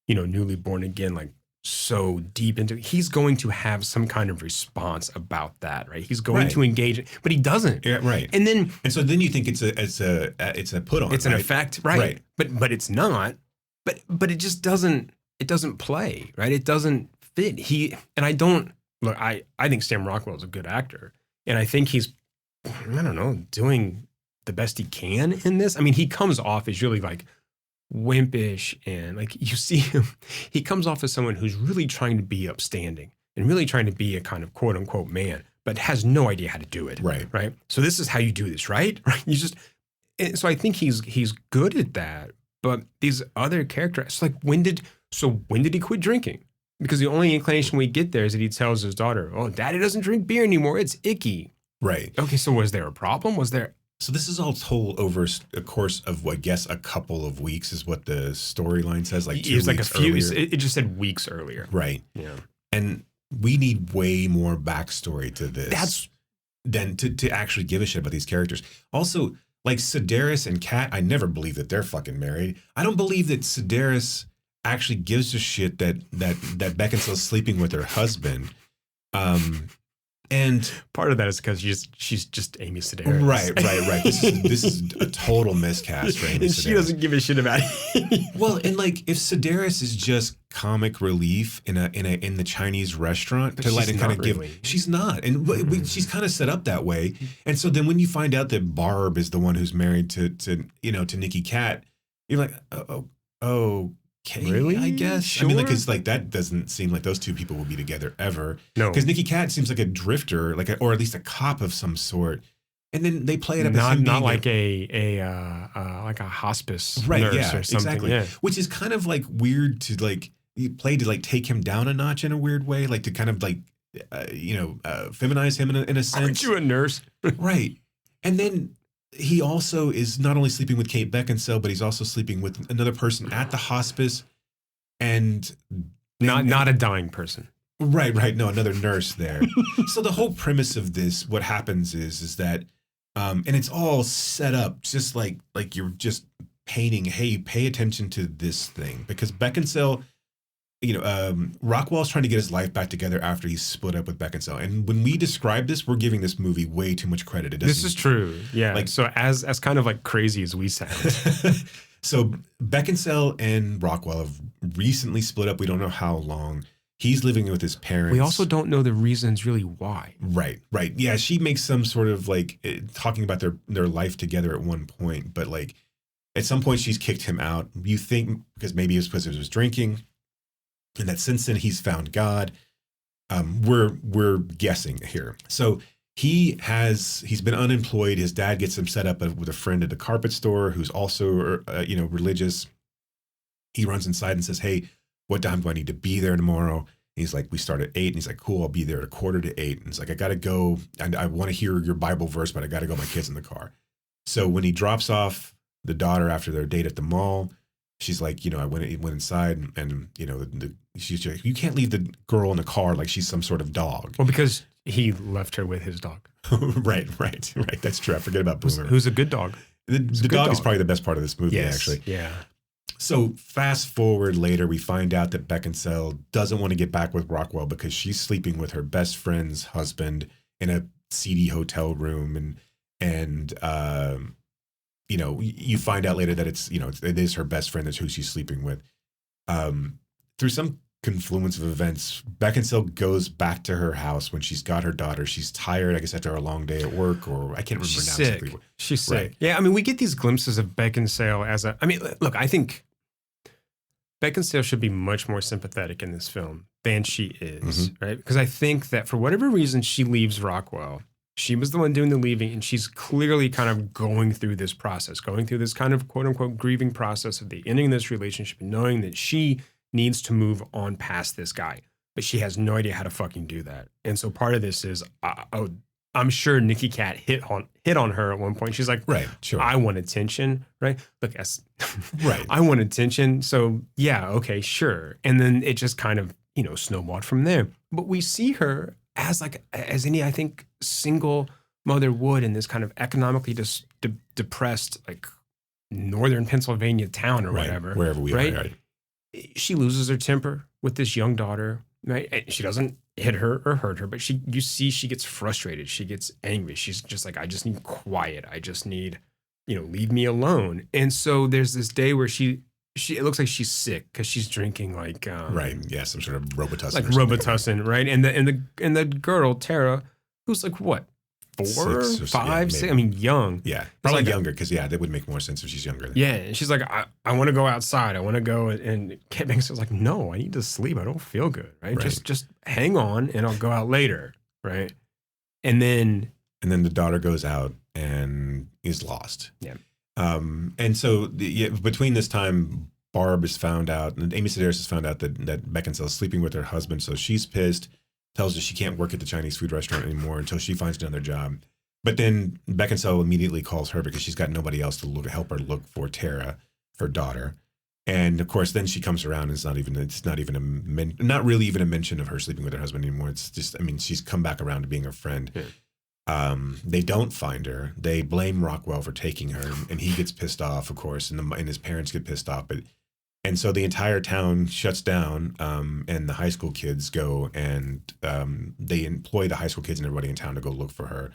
newly born again, so deep into it, he's going to have some kind of response about that, right? He's going to engage it, but he doesn't. Yeah, right. And so then you think it's a put on. It's an effect, right? But it's not. But it just doesn't play, right? It doesn't fit. I think Sam Rockwell is a good actor, and I think he's doing the best he can in this. He comes off as really wimpish, and you see him, he comes off as someone who's really trying to be upstanding and really trying to be a kind of quote unquote man, but has no idea how to do it. Right. So this is how you do this, right? So I think he's good at that. But these other characters, when did he quit drinking? Because the only inclination we get there is that he tells his daughter, "Oh, Daddy doesn't drink beer anymore. It's icky." Right. Okay. So was there a problem? So this is all told over a course of, I guess, a couple of weeks is what the storyline says. 2 weeks earlier. It just said weeks earlier. Right. Yeah. And we need way more backstory to this than to actually give a shit about these characters. Also, Sedaris and Kat, I never believe that they're fucking married. I don't believe that Sedaris actually gives a shit that Beckinsale's sleeping with her husband. And part of that is because she's just Amy Sedaris. Right. This is a total miscast for Amy And Sedaris. she doesn't give a shit about it. Well, and like if Sedaris is just comic relief in the Chinese restaurant But to like she's to kind of not really. she's not, and she's kind of set up that way. And so then when you find out that Barb is the one who's married to Nicky Cat, you're like, okay, Really? I guess. Sure? I mean, like, because like that doesn't seem like those two people will be together ever. No. Because Nicky Cat seems like a drifter, or at least a cop of some sort. And then they play it up as him Not being like a hospice right, nurse yeah, or something. exactly. Yeah. Which is kind of like weird to like play to like take him down a notch in a weird way, like to kind of like feminize him in a sense. Aren't you a nurse? Right. And then he also is not only sleeping with Kate Beckinsale, but he's also sleeping with another person at the hospice, and Not a dying person. right. No, another nurse there. So the whole premise of this, what happens is that, and it's all set up just like you're just painting. Hey, pay attention to this thing, because Beckinsale, Rockwell's trying to get his life back together after he's split up with Beckinsale. And when we describe this, we're giving this movie way too much credit. This is true. Yeah. Like- So as kind of like crazy as we sound. So Beckinsale and Rockwell have recently split up. We don't know how long. He's living with his parents. We also don't know the reasons really why. Right. Yeah, she makes some sort of like talking about their life together at one point, but like at some point she's kicked him out. You think because maybe it was because he was drinking, and that since then he's found God. We're guessing here. So he's been unemployed. His dad gets him set up with a friend at the carpet store who's also religious. He runs inside and says, "Hey, what time do I need to be there tomorrow?" And he's like, "We start at 8:00. And he's like, "Cool, I'll be there at 7:45. And he's like, "I got to go. And I want to hear your Bible verse, but I got to go. My kid's in the car." So when he drops off the daughter after their date at the mall, she's like, I went inside and she's like, "You can't leave the girl in the car like she's some sort of dog." Well, because he left her with his dog. Right. That's true. I forget about Boomer. Who's a good dog. The good dog is dog. probably the best part of this movie, Yes. actually. Yeah. So fast forward later, we find out that Beckinsale doesn't want to get back with Rockwell because she's sleeping with her best friend's husband in a seedy hotel room, and you find out later that it is her best friend that's who she's sleeping with. Through some confluence of events, Beckinsale goes back to her house when she's got her daughter. She's tired, I guess, after a long day at work, or I can't remember She's now. sick. Exactly. She's sick. Right. Yeah, I mean, we get these glimpses of Beckinsale look, I think Beckinsale should be much more sympathetic in this film than she is, right? Because I think that for whatever reason, she leaves Rockwell. She was the one doing the leaving, and she's clearly kind of going through this process, going through this kind of quote unquote grieving process of the ending of this relationship and knowing that she needs to move on past this guy, but she has no idea how to fucking do that. And so part of this is, I'm sure Nicky Cat hit on her at one point. She's like, Right, sure. I want attention, right? Look, Right. I want attention. So yeah, okay, sure. And then it just kind of, snowballed from there. But we see her as any, I think, single mother would in this kind of economically depressed, like northern Pennsylvania town or whatever. Wherever we right? are. Right. She loses her temper with this young daughter, right? And she doesn't hit her or hurt her, but you see she gets frustrated. She gets angry. She's just like, I just need quiet. I just need, leave me alone. And so there's this day where it looks like she's sick because she's drinking like Right. Yeah. Some sort of Robitussin. like or something. Robitussin, right? And the girl Tara, who's like what, 4, 6 or 5, yeah, 6? I mean, young. Yeah. Probably like younger because, that would make more sense if she's younger. Yeah, and she's like, I want to go outside. I want to go, and Kate Beckinsale's like, no, I need to sleep. I don't feel good, right? Right. Just hang on, and I'll go out later, right? And then the daughter goes out and is lost. Yeah. And so between this time, Barb is found out, and Amy Sedaris has found out that Beckinsale is sleeping with her husband. So she's pissed, tells her she can't work at the Chinese food restaurant anymore until she finds another job. But then Beckinsale immediately calls her because she's got nobody else to help her look for Tara, her daughter. And of course, then she comes around. And it's not really even a mention of her sleeping with her husband anymore. It's just, she's come back around to being her friend. Yeah. They don't find her. They blame Rockwell for taking her, and he gets pissed off, of course, and his parents get pissed off. And so the entire town shuts down, and the high school kids go and they employ the high school kids and everybody in town to go look for her.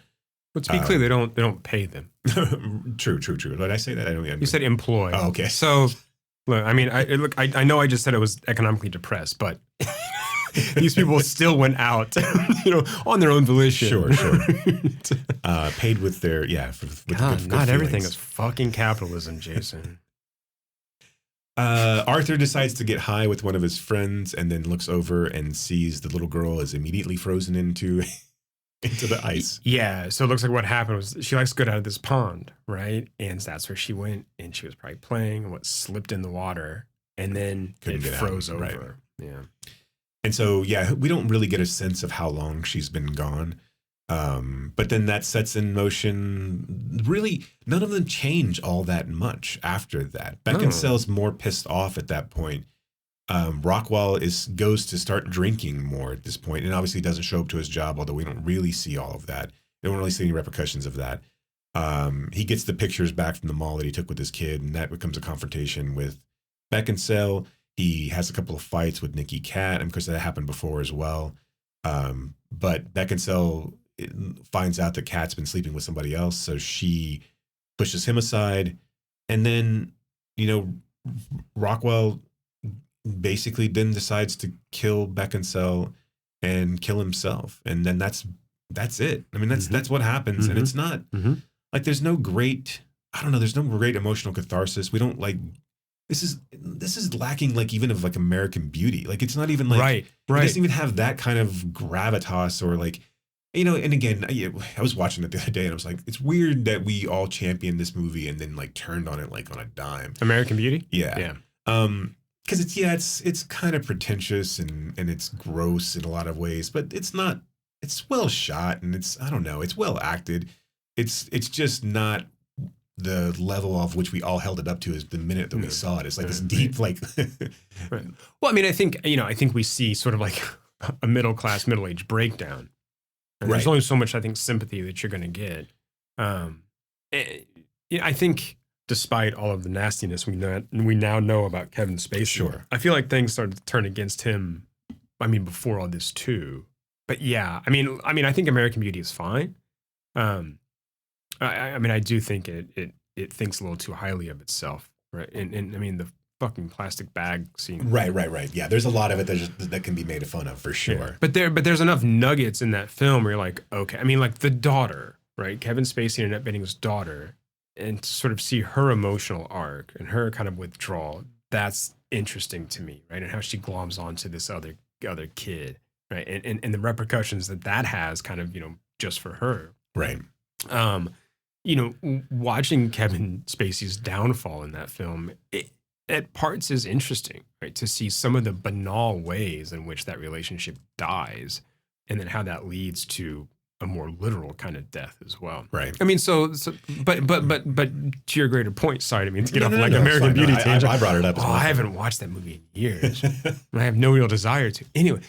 But to be clear, they don't pay them. True. Did I say that? I don't. You said employ. Oh, okay. So, look, I mean, I know I just said it was economically depressed, but these people still went out, on their own volition. Sure. Paid with their with good not everything feelings. is fucking capitalism, Jason. Arthur decides to get high with one of his friends and then looks over and sees the little girl is immediately frozen into the ice. Yeah, so it looks like what happened was she likes to get out of this pond, right? And that's where she went, and she was probably playing and what slipped in the water, and then Couldn't it get froze out, over. right. Yeah. And so, we don't really get a sense of how long she's been gone. But then that sets in motion, really, none of them change all that much after that. Beckinsale's more pissed off at that point. Rockwell goes to start drinking more at this point, and obviously doesn't show up to his job, although we don't really see all of that. We don't really see any repercussions of that. He gets the pictures back from the mall that he took with his kid, and that becomes a confrontation with Beckinsale. He has a couple of fights with Nikki Cat, and of course that happened before as well. But Beckinsale finds out that Cat's been sleeping with somebody else, so she pushes him aside, and then Rockwell basically then decides to kill Beckinsale and kill himself, and then that's it. I mean, that's what happens, and it's not like there's no great emotional catharsis. We don't like. This is lacking, like, even of like American Beauty. Like, it's not even like right. It doesn't even have that kind of gravitas or like, and again, I was watching it the other day and I was like, it's weird that we all championed this movie and then like turned on it like on a dime. American Beauty? Yeah. Because it's kind of pretentious and it's gross in a lot of ways, but it's well shot and it's well acted. It's just not the level of which we all held it up to is the minute that we saw it. It's like this deep, like. Right. Well, I mean, I think we see sort of like a middle-class, middle-aged breakdown. And there's only so much, I think, sympathy that you're going to get. I think despite all of the nastiness we now know about Kevin Spacey, sure, I feel like things started to turn against him, I mean, before all this too. But yeah, I mean, I think American Beauty is fine. I mean, I do think it thinks a little too highly of itself, right? And I mean, the fucking plastic bag scene. Right. Yeah, there's a lot of it that can be made fun of for sure. Yeah. But there's enough nuggets in that film where you're like, okay. I mean, like the daughter, right? Kevin Spacey and Annette Bening's daughter, and to sort of see her emotional arc and her kind of withdrawal. That's interesting to me, right? And how she gloms onto this other kid, right? And the repercussions that has, kind of, just for her, right? Watching Kevin Spacey's downfall in that film, at parts is interesting, right? To see some of the banal ways in which that relationship dies, and then how that leads to a more literal kind of death as well. Right. I mean, but to your greater point, sorry, I mean to get off like no, American Beauty tangent. I brought it up. I haven't watched that movie in years, and I have no real desire to. Anyway,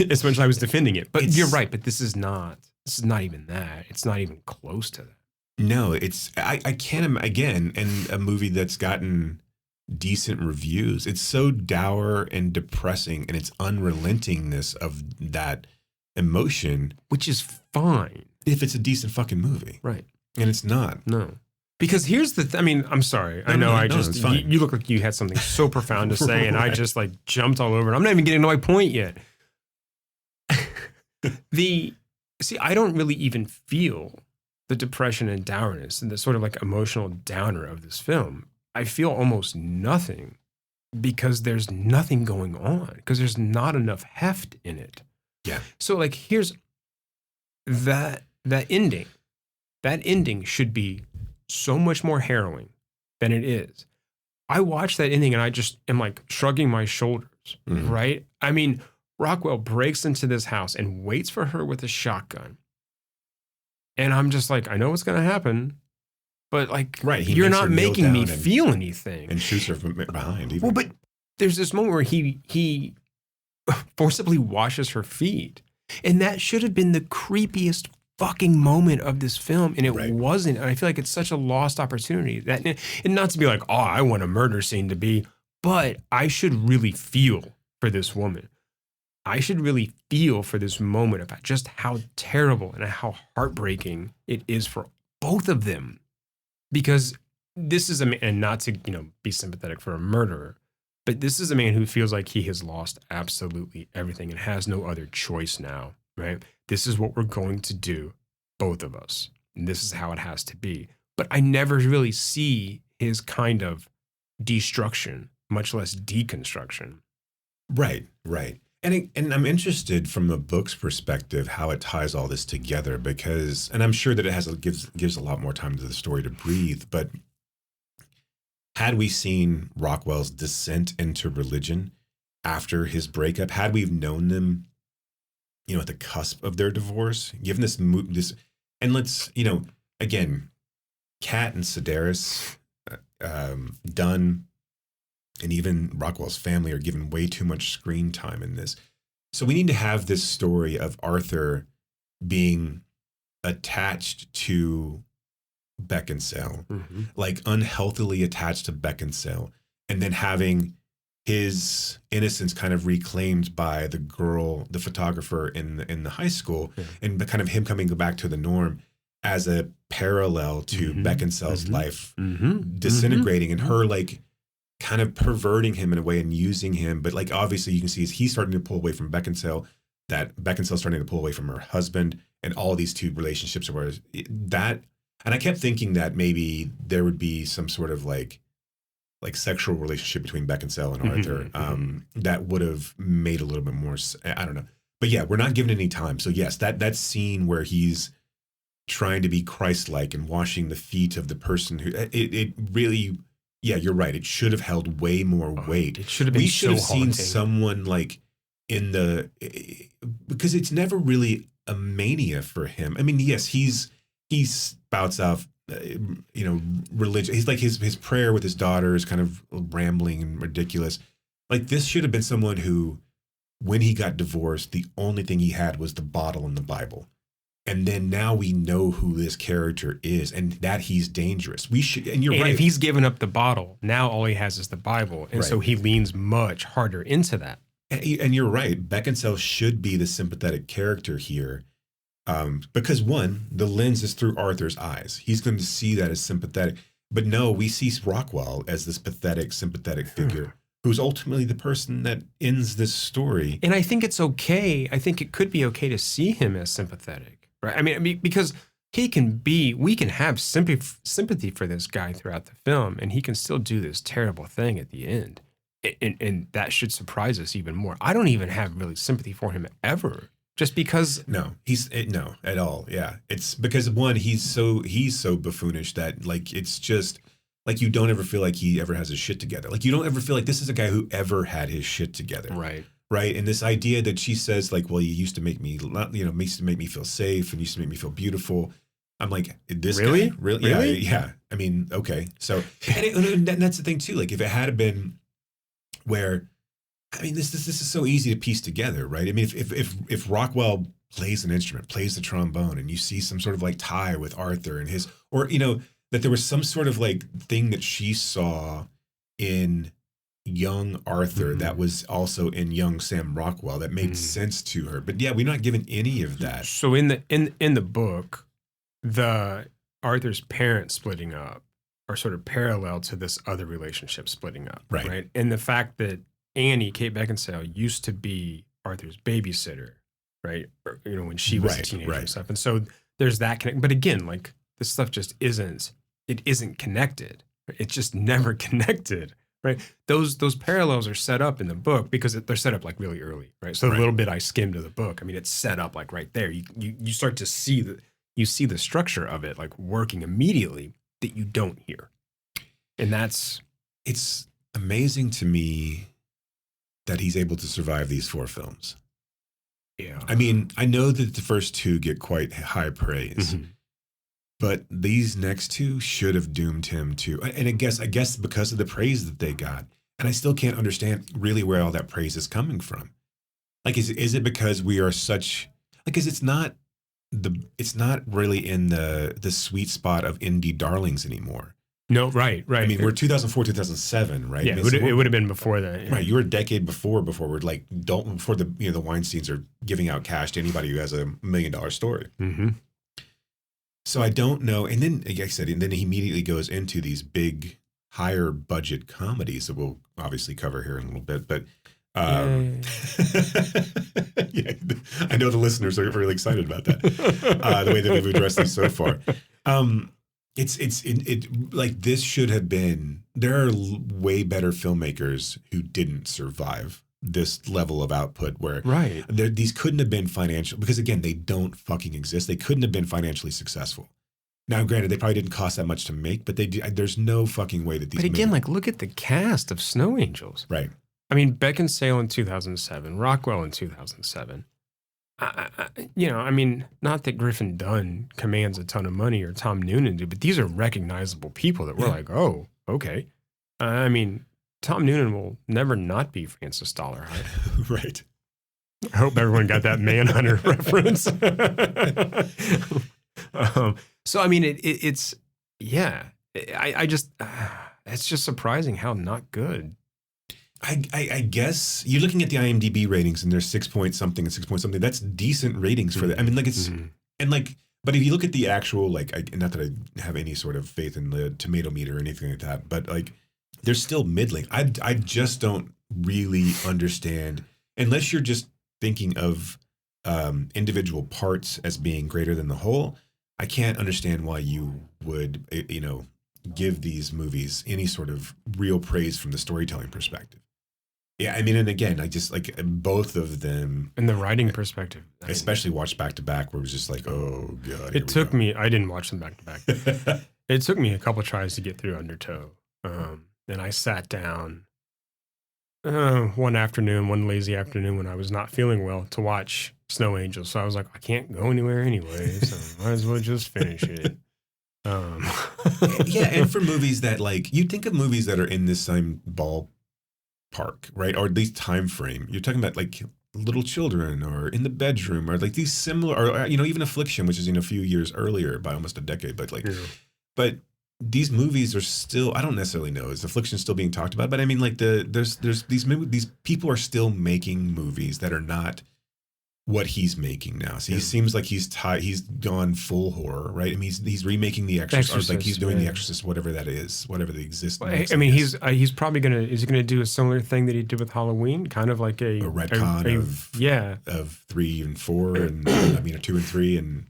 as much as I was defending it, but you're right. But this is not even that. It's not even close to that. No, I can't again, and a movie that's gotten decent reviews. It's so dour and depressing, and its unrelentingness of that emotion, which is fine if it's a decent fucking movie, right? And it's not. No, because here's the. I mean, I'm sorry. I know. You look like you had something so profound to say, and I just like jumped all over it. I'm not even getting to my point yet. I don't really even feel the depression and dourness and the sort of like emotional downer of this film. I feel almost nothing because there's nothing going on, because there's not enough heft in it. Yeah. So like, here's that ending. That ending should be so much more harrowing than it is. I watched that ending and I just am like shrugging my shoulders, right? I mean, Rockwell breaks into this house and waits for her with a shotgun. And I'm just like, I know what's going to happen, but like, you're not making me feel anything. And shoots her from behind. Even. Well, but there's this moment where he forcibly washes her feet. And that should have been the creepiest fucking moment of this film. And it wasn't. And I feel like it's such a lost opportunity. And not to be like, oh, I want a murder scene to be But I should really feel for this woman. I should really feel for this moment about just how terrible and how heartbreaking it is for both of them. Because this is a man, and not to, be sympathetic for a murderer, but this is a man who feels like he has lost absolutely everything and has no other choice now, right? This is what we're going to do, both of us. And this is how it has to be. But I never really see his kind of destruction, much less deconstruction. Right. And I'm interested from the book's perspective how it ties all this together because, and I'm sure that it gives a lot more time to the story to breathe. But had we seen Rockwell's descent into religion after his breakup, had we known them, at the cusp of their divorce, given this, and let's, again, Kat and Sedaris, Dunn, and even Rockwell's family are given way too much screen time in this. So we need to have this story of Arthur being attached to Beckinsale, like unhealthily attached to Beckinsale, and then having his innocence kind of reclaimed by the girl, the photographer in the high school, and kind of him coming back to the norm as a parallel to Beckinsale's life disintegrating and her like kind of perverting him in a way and using him. But like, obviously you can see he's starting to pull away from Beckinsale, that Beckinsale's starting to pull away from her husband, and all these two relationships where that, and I kept thinking that maybe there would be some sort of like sexual relationship between Beckinsale and Arthur that would have made a little bit more, I don't know. But yeah, we're not given any time. So yes, that scene where he's trying to be Christ-like and washing the feet of the person who, it really, yeah, you're right. It should have held way more weight. It should have been We should have so seen haunting. someone like because it's never really a mania for him. I mean, yes, he spouts out, religion. He's like his prayer with his daughter is kind of rambling and ridiculous. Like this should have been someone who, when he got divorced, the only thing he had was the bottle and the Bible. And then now we know who this character is and that he's dangerous. We should, and you're And right. if he's given up the bottle, now all he has is the Bible. And so he leans much harder into that. And you're right. Beckinsale should be the sympathetic character here. Because one, the lens is through Arthur's eyes. He's going to see that as sympathetic. But no, we see Rockwell as this pathetic, sympathetic figure who's ultimately the person that ends this story. And I think it's okay. I think it could be okay to see him as sympathetic. Right. I mean, because we can have sympathy for this guy throughout the film, and he can still do this terrible thing at the end. And that should surprise us even more. I don't even have really sympathy for him ever, just because. No, no, at all. Yeah. It's because one, he's so buffoonish that like, it's just like, you don't ever feel like he ever has his shit together. Like you don't ever feel like this is a guy who ever had his shit together. Right. And this idea that she says like, well, you used to make me, used to make me feel safe and used to make me feel beautiful. I'm like, this Really? guy? Really? Yeah. I mean, okay. So, and that's the thing too. Like if it had been where, I mean, this is so easy to piece together, right? I mean, if Rockwell plays an instrument, plays the trombone, and you see some sort of like tie with Arthur and his, or, that there was some sort of like thing that she saw in young Arthur that was also in young Sam Rockwell that made sense to her. But yeah, we're not given any of that. So in the book, the Arthur's parents splitting up are sort of parallel to this other relationship splitting up. Right. And the fact that Annie, Kate Beckinsale, used to be Arthur's babysitter, right? Or, when she was a teenager and stuff. And so there's that connection. But again, like this stuff just isn't connected. It's just never connected. Right. Those parallels are set up in the book because they're set up like really early. Right. So the little bit I skimmed of the book, I mean, it's set up like right there. You start to see the structure of it like working immediately that you don't hear. And it's amazing to me that he's able to survive these 4 films. Yeah. I mean, I know that the first 2 get quite high praise. But these next 2 should have doomed him to, and I guess because of the praise that they got, and I still can't understand really where all that praise is coming from. Like, is it because we are such, like, because it's not really in the sweet spot of indie darlings anymore. No, right. I mean, we're 2004, 2007, right? Yeah, I mean, it would have been before that. Yeah. right. You were a decade before we're like, before the Weinsteins are giving out cash to anybody who has $1 million story. Mm-hmm. So I don't know. And then, like I said, and then he immediately goes into these big, higher budget comedies that we'll obviously cover here in a little bit. But yeah, I know the listeners are really excited about that. The way that we've addressed these so far. It like this should have been. There are way better filmmakers who didn't survive this level of output where right. These couldn't have been financial because again, they don't fucking exist. They couldn't have been financially successful. Now, granted, they probably didn't cost that much to make, but there's no fucking way that these. But again, like look at the cast of Snow Angels. Right. I mean, Beckinsale in 2007, Rockwell in 2007. I mean, not that Griffin Dunn commands a ton of money or Tom Noonan do, but these are recognizable people that we're like, oh, okay. I mean, Tom Noonan will never not be Francis Dolarhyde. Right. I hope everyone got that Manhunter reference. So, I mean, it's I just, it's just surprising how not good. I guess you're looking at the IMDb ratings and there's 6 point something and 6 point something. That's decent ratings for that. I mean, like it's, and like, but if you look at the actual, like, not that I have any sort of faith in the tomato meter or anything like that, but like, they're still middling. I just don't really understand, unless you're just thinking of individual parts as being greater than the whole. I can't understand why you would, give these movies any sort of real praise from the storytelling perspective. Yeah, I mean, and again, I just like both of them. In the writing perspective. Especially watched back to back where it was just like, oh, God. It took me, I didn't watch them back to back. It took me a couple tries to get through Undertow. And I sat down one lazy afternoon when I was not feeling well to watch Snow Angels. So I was like, I can't go anywhere anyway, so might as well just finish it. Yeah, and for movies that like, you think of movies that are in this same ballpark, right? Or at least time frame. You're talking about like Little Children or In the Bedroom or like these similar, or even Affliction, which is a few years earlier by almost a decade. But like, but these movies are still, I don't necessarily know, is Affliction still being talked about? But I mean, like there's these people are still making movies that are not what he's making now. So he seems like he's gone full horror, right? I mean, he's remaking The Exorcist, or like he's doing The Exorcist, whatever that is, whatever the existence. I mean, he's probably is he gonna do a similar thing that he did with Halloween, kind of like a retcon of 3 and 4, and I mean, a 2 and 3, and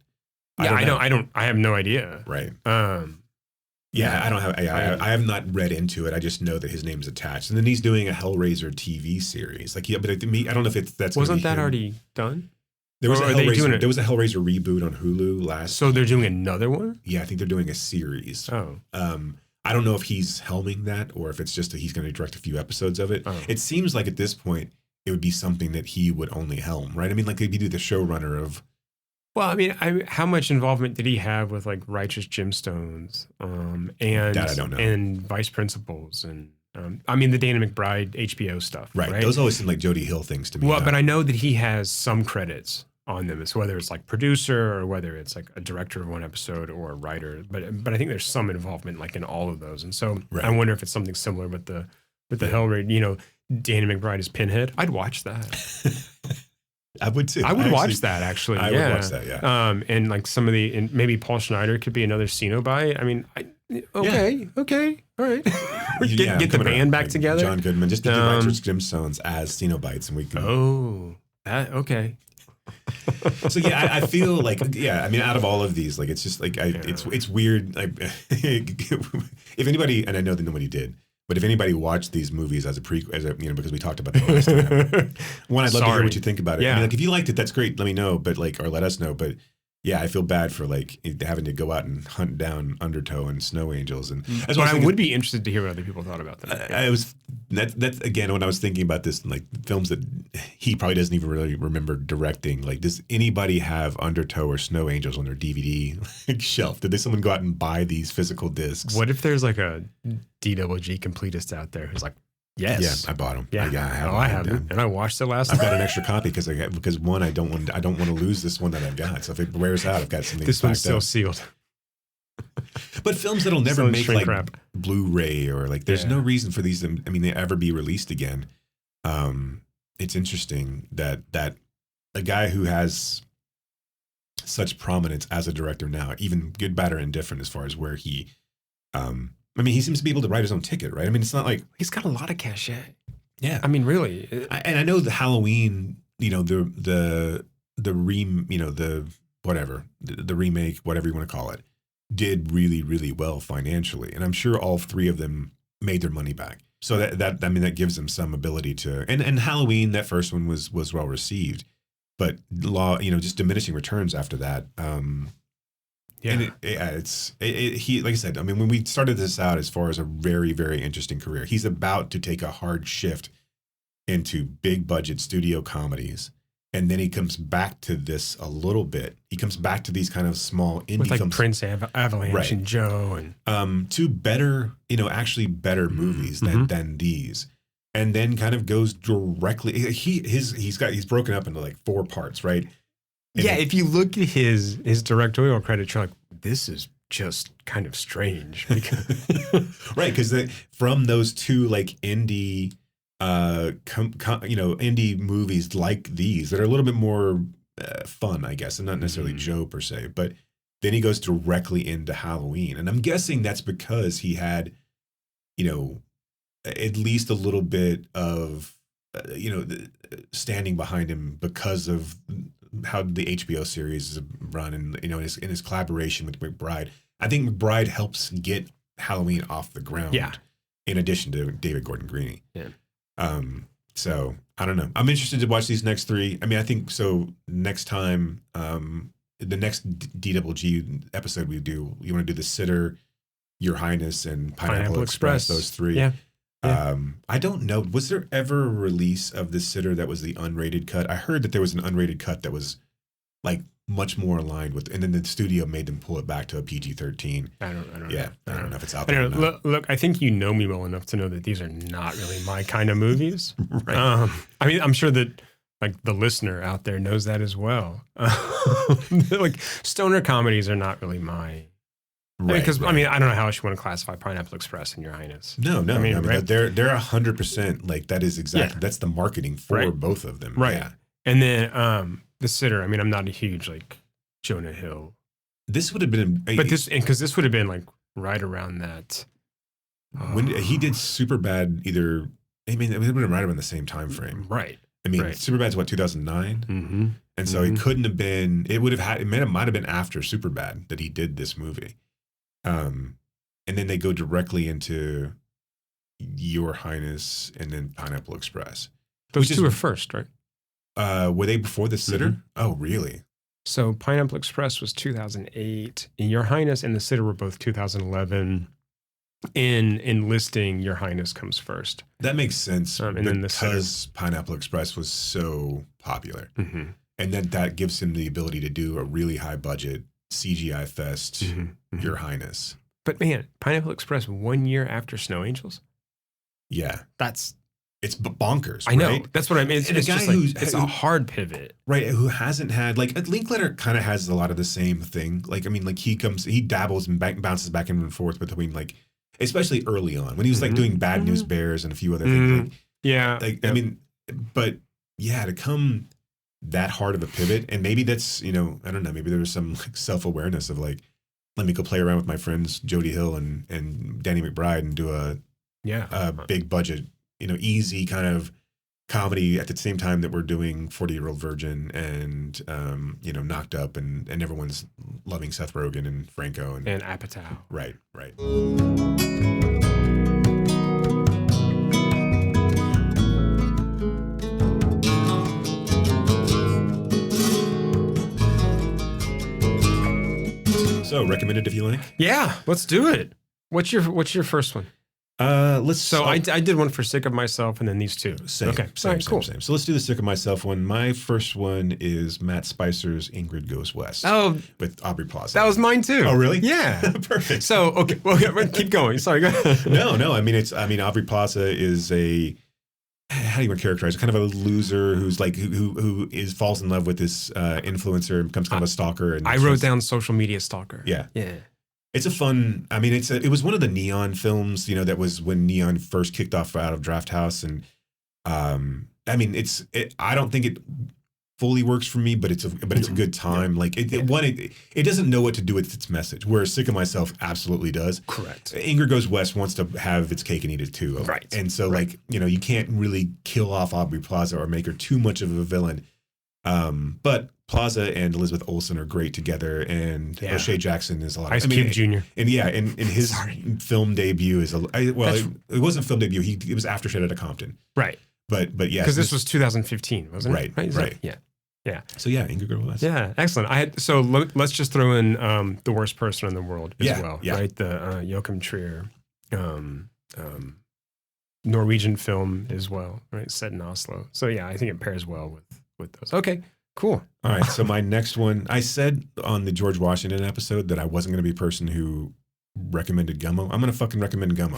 I have no idea. Right. I have not read into it. I just know that his name's attached, and then he's doing a Hellraiser TV series. Like, but to me, I don't know if that's wasn't that already done. There was a Hellraiser reboot on Hulu last. So they're doing another one. Yeah, I think they're doing a series. Oh. I don't know if he's helming that or if it's just that he's going to direct a few episodes of it. Oh. It seems like at this point it would be something that he would only helm, right? I mean, like they'd be the showrunner of. Well, I mean, how much involvement did he have with like Righteous Gemstones, and that I don't know, and Vice Principals, and I mean the Dana McBride HBO stuff, right? Those always seem like Jody Hill things to me. Well, but I know that he has some credits on them, so whether it's like producer or whether it's like a director of one episode or a writer, but I think there's some involvement like in all of those, and so I wonder if it's something similar with the Hellraiser. Dana McBride is Pinhead. I'd watch that. I would too. I would watch that actually. I would watch that, yeah. And like some of the, and maybe Paul Schneider could be another Cenobite. I mean, okay, all right. Get the band back together. John Goodman, just do the Righteous Gemstones as Cenobites, and we can. Oh, okay. So yeah, I feel like I mean, out of all of these, like it's just like it's weird. Like, if anybody, and I know that nobody did. But if anybody watched these movies as a because we talked about them last time. One, I'd love to hear what you think about it. Yeah. I mean, like if you liked it, that's great. Let me know, but or let us know. But yeah, I feel bad for like having to go out and hunt down Undertow and Snow Angels, and but I would be interested to hear what other people thought about them. That's again when I was thinking about this, like films that he probably doesn't even really remember directing. Like, does anybody have Undertow or Snow Angels on their DVD shelf? Did someone go out and buy these physical discs? What if there's like a DWG completist out there who's like, yes, yeah, I bought them. Yeah, I have them, and I watched it last. I've got an extra copy because one, I don't want to lose this one that I've got. So if it wears out, I've got something. This one's still sealed. But films that'll never Selling make shrink like wrap. Blu-ray or like, there's Yeah. no reason for these to, I mean, they ever be released again. It's interesting that a guy who has such prominence as a director now, even good, bad, or indifferent, as far as where he, I mean, he seems to be able to write his own ticket, right? I mean, it's not like, He's got a lot of cachet. yeah. I mean, really. And I know the Halloween, you know, the remake, whatever you want to call it, did really, really well financially. And I'm sure all three of them made their money back. So that gives them some ability to, and Halloween, that first one was well received, but just diminishing returns after that. Yeah. And he, like I said, I mean, when we started this out as far as a very, very interesting career, he's about to take a hard shift into big budget studio comedies. And then he comes back to this a little bit. He comes back to these kind of small indie With like films. Prince Avalanche Right. and Joe and To better, actually better movies than these. And then kind of goes directly, he's broken up into like 4 parts, right? And yeah, if you look at his directorial credits, you're like, this is just kind of strange. right, because from those 2 like indie, indie movies like these that are a little bit more fun, I guess, and not necessarily Joe per se, but then he goes directly into Halloween, and I'm guessing that's because he had, at least a little bit of, standing behind him because of how the HBO series is run, and in his collaboration with McBride. I think McBride helps get Halloween off the ground. Yeah. In addition to David Gordon Green. Yeah. So I don't know. I'm interested to watch these next 3. I mean, I think so. Next time, the next DWG episode we do, you want to do The Sitter, Your Highness, and Pineapple Express. Those 3. Yeah. I don't know. Was there ever a release of The Sitter that was the unrated cut? I heard that there was an unrated cut that was like much more aligned with, and then the studio made them pull it back to a PG-13. I don't know. I don't know if it's out I there. don't know. Look, I think you know me well enough to know that these are not really my kind of movies. Right. I mean, I'm sure that like the listener out there knows that as well. Like stoner comedies are not really my. Because I mean, I don't know how else you want to classify Pineapple Express and Your Highness. No. I mean, right? they're 100% like that is exactly that's the marketing for both of them. Right. Yeah. And then The Sitter. I mean, I'm not a huge like Jonah Hill. This would have been, But because this would have been like right around that. When he did Superbad, either I mean, it would have been right around the same time frame. Right. I mean, Right. Superbad's what, 2009, Mm-hmm. and so it couldn't have been. It would have had. It might have been after Superbad that he did this movie. And then they go directly into Your Highness and then Pineapple Express. Those 2 were first, right? Were they before The Sitter? Mm-hmm. Oh, really? So Pineapple Express was 2008. And Your Highness and The Sitter were both 2011. In listing, Your Highness comes first. That makes sense And then The Sitter. because Pineapple Express was so popular. Mm-hmm. And then that gives him the ability to do a really high budget CGI fest, Your Highness. But man, Pineapple Express 1 year after Snow Angels? Yeah. It's bonkers. I know. Right? That's what I mean. It's And a just guy like, it's a hard pivot. Right, who hasn't had like Linklater kind of has a lot of the same thing. Like I mean, like he dabbles and bounces back and forth between like, especially early on when he was like doing Bad News Bears and a few other things. Like, Yeah. I mean, but yeah, to come that hard of a pivot, and maybe that's I don't know, maybe there was some like self-awareness of like, let me go play around with my friends Jody Hill and Danny McBride and do a big budget, easy kind of comedy at the same time that we're doing 40-Year-Old Virgin and Knocked Up and everyone's loving Seth Rogen and Franco and Apatow. Right. So recommended if you like. Yeah, let's do it. What's your first one? I did one for Sick of Myself and then these 2. Same. Okay. Same. Cool. So let's do the Sick of Myself one. My first one is Matt Spicer's Ingrid Goes West. Oh, with Aubrey Plaza. that was mine too. Oh, really? Yeah. Perfect. So, okay, well, keep going. Sorry, go ahead. No. I mean, Aubrey Plaza is how do you want to characterize it? Kind of a loser who's like who falls in love with this influencer and becomes kind of a stalker. And I wrote down social media stalker. Yeah. It's a fun. I mean, it was one of the Neon films. That was when Neon first kicked off out of Draft House, and I mean, I don't think it fully works for me, but it's a good time. Like it doesn't know what to do with its message. Whereas Sick of Myself absolutely does. Correct. Anger Goes West wants to have its cake and eat it too. Right. And so you can't really kill off Aubrey Plaza or make her too much of a villain. But Plaza and Elizabeth Olsen are great together, and O'Shea Jackson is a lot. Ice Cube Jr. And in his film debut is it wasn't film debut. It was After Shit at a Compton. Right. But yeah, because this was 2015, wasn't it? Right. Yeah. So yeah, Anger Goes West. Yeah, excellent. Let's just throw in The Worst Person in the World as well. Yeah. Right. The Joachim Trier Norwegian film as well. Right. Set in Oslo. So yeah, I think it pairs well with those. Okay. Cool. All right. So my next one, I said on the George Washington episode that I wasn't going to be a person who recommended Gummo. I'm going to fucking recommend Gummo.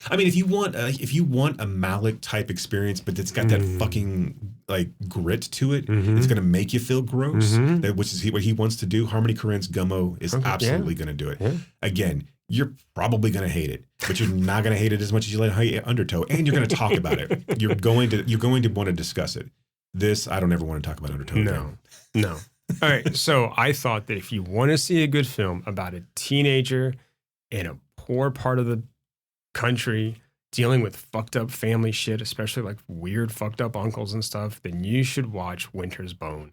I mean, if you want a Malick type experience, but it's got that fucking like grit to it, it's going to make you feel gross, which is what he wants to do. Harmony Korine's Gummo is absolutely going to do it. Yeah. Again, you're probably going to hate it, but you're not going to hate it as much as you hate Undertow, and you're going to talk about it. You're going to want to discuss it. This, I don't ever want to talk about Undertow. No. All right. So I thought that if you want to see a good film about a teenager in a poor part of the country dealing with fucked up family shit, especially like weird fucked up uncles and stuff, then you should watch Winter's Bone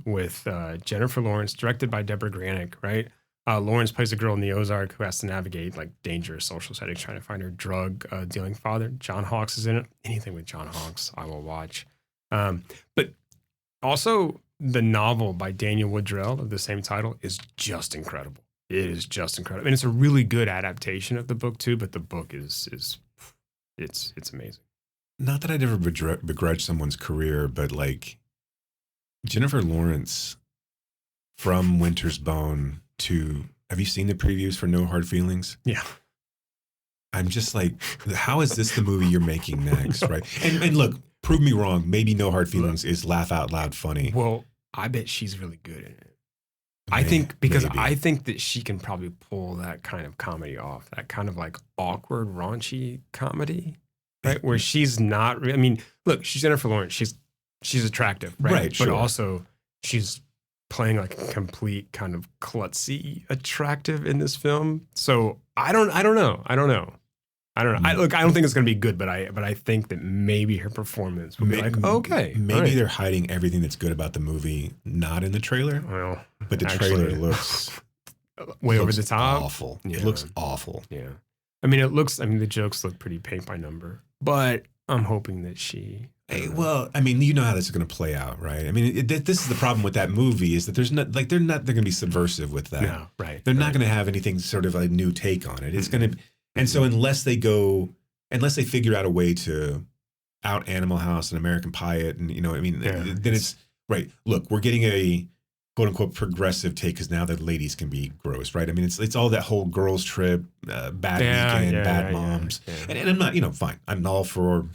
with Jennifer Lawrence, directed by Deborah Granick, right? Lawrence plays a girl in the Ozark who has to navigate like dangerous social settings, trying to find her drug dealing father. John Hawkes is in it. Anything with John Hawkes, I will watch. But also the novel by Daniel Woodrell of the same title is just incredible. It is just incredible. And it's a really good adaptation of the book too, but the book is it's amazing. Not that I'd ever begrudge someone's career, but like Jennifer Lawrence from Winter's Bone to, have you seen the previews for No Hard Feelings? Yeah. I'm just like, how is this the movie you're making next, right? And look, prove me wrong. Maybe No Hard Feelings is laugh out loud funny. Well, I bet she's really good in it. I think that she can probably pull that kind of comedy off, that kind of like awkward, raunchy comedy, right? Where she's not, I mean, look, she's Jennifer Lawrence. She's attractive, right? Right, sure. But also she's playing like a complete kind of klutzy attractive in this film. So I don't know. I don't think it's going to be good, but I think that maybe her performance will be like, okay. Maybe they're hiding everything that's good about the movie, not in the trailer. Well, but the trailer looks way over the top. Awful. Yeah. It looks awful. Yeah. The jokes look pretty paint by number, but I'm hoping that she. Hey, well, I mean, you know how this is going to play out, right? I mean, this is the problem with that movie is that they're going to be subversive with that. No, right. They're not going to have anything sort of a new take on it. It's going to. And so unless they figure out a way to out Animal House and American Pie it, and then it's right. Look, we're getting a quote unquote progressive take because now the ladies can be gross, right? I mean, it's all that whole girls trip, bad weekend, bad moms, and I'm not, fine. I'm all for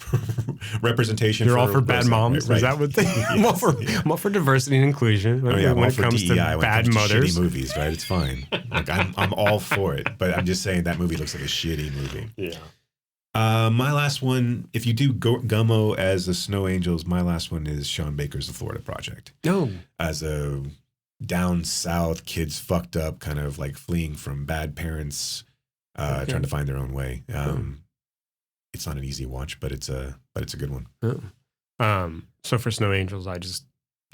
representation. You're all for bad moms. Right? Is that what they? I'm all for diversity and inclusion. Oh, yeah, when it comes to bad mothers, shitty movies, right? It's fine. Like I'm all for it, but I'm just saying that movie looks like a shitty movie. Yeah. My last one, if you do Gummo as the Snow Angels, my last one is Sean Baker's The Florida Project. No. As a down south, kids fucked up, kind of like fleeing from bad parents, trying to find their own way. It's not an easy watch, but it's a good one. So for Snow Angels, I just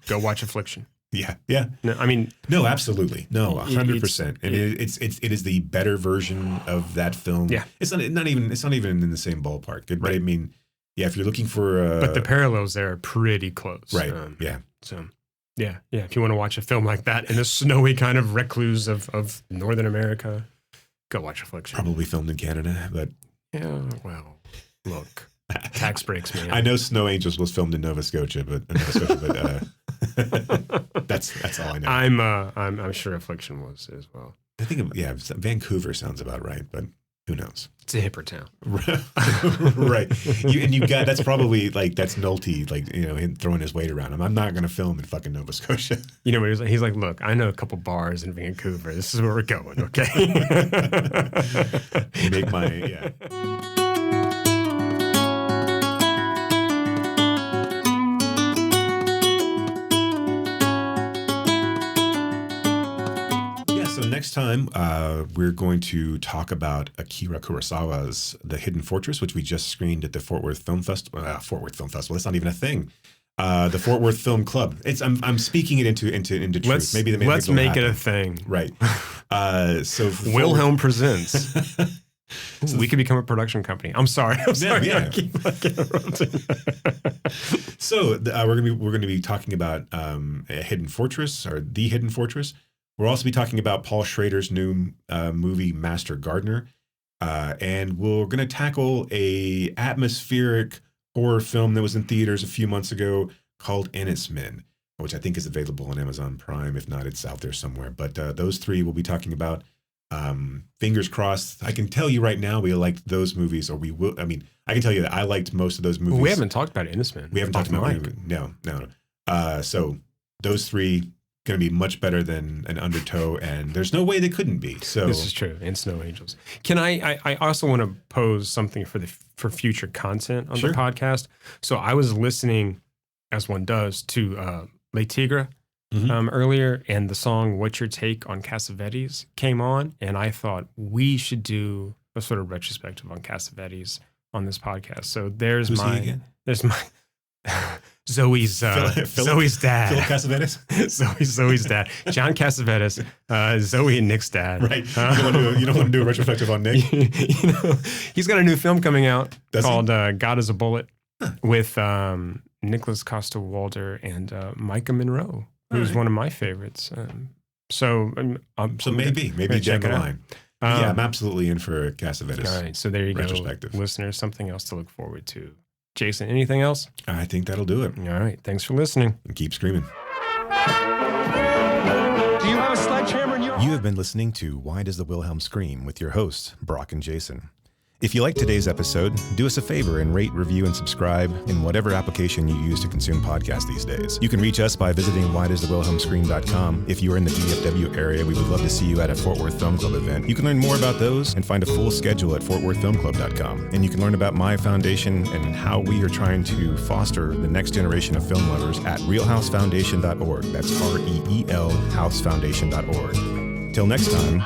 go watch Affliction. Yeah. No, absolutely, no, 100%. And it is the better version of that film. Yeah, it's not even in the same ballpark. But I mean, yeah, if you're looking for, but the parallels there are pretty close, right? So. Yeah. If you want to watch a film like that in the snowy kind of recluse of Northern America, go watch Affliction. Probably filmed in Canada, but well, look, tax breaks, man. I know Snow Angels was filmed in Nova Scotia, but that's all I know. I'm sure Affliction was as well. I think Vancouver sounds about right, but Who knows? It's a hipper town. Right. That's probably like, that's Nolte, like, him throwing his weight around him. I'm not going to film in fucking Nova Scotia. You know what he's like, look, I know a couple bars in Vancouver. This is where we're going, okay? Yeah. So next time, we're going to talk about Akira Kurosawa's The Hidden Fortress, which we just screened at the Fort Worth Film Festival. Fort Worth Film Festival. That's not even a thing. The Fort Worth Film Club. I'm speaking it into truth. Maybe let's make it a thing. Right. So Wilhelm presents. We could become a production company. I'm sorry. Yeah. So we're gonna be talking about a Hidden Fortress, or The Hidden Fortress. We'll also be talking about Paul Schrader's new movie, Master Gardener. And we're going to tackle a atmospheric horror film that was in theaters a few months ago called Ennis Men, which I think is available on Amazon Prime. If not, it's out there somewhere. But those three we'll be talking about. Fingers crossed. I can tell you right now we liked those movies, or we will. I mean, I can tell you that I liked most of those movies. Well, we haven't talked about Ennis Men. We haven't talked about it. No. So those three going to be much better than an Undertow, and there's no way they couldn't be. So this is true. And Snow Angels. Can I also want to pose something for future content on the podcast. So I was listening, as one does, to Le Tigre earlier, and the song "What's Your Take on Cassavetes" came on, and I thought we should do a sort of retrospective on Cassavetes on this podcast. So there's Who's my he again? There's my Zoe's dad. Cassavetes? Zoe's dad. John Cassavetes, Zoe and Nick's dad. Right. You don't want to do a retrospective on Nick? He's got a new film coming out called God is a Bullet with Nicholas Costa-Waldau and Micah Monroe, who's one of my favorites. So maybe down the line. Yeah, I'm absolutely in for Cassavetes. All right, so there you go, listeners. Something else to look forward to. Jason, anything else? I think that'll do it. All right. Thanks for listening. And keep screaming. Do you have a sledgehammer in your... You have been listening to Why Does the Wilhelm Scream with your hosts, Brock and Jason. If you liked today's episode, do us a favor and rate, review, and subscribe in whatever application you use to consume podcasts these days. You can reach us by visiting whydoesthewilhelmscream.com. If you are in the DFW area, we would love to see you at a Fort Worth Film Club event. You can learn more about those and find a full schedule at fortworthfilmclub.com. And you can learn about my foundation and how we are trying to foster the next generation of film lovers at realhousefoundation.org. That's REEL housefoundation.org. Till next time,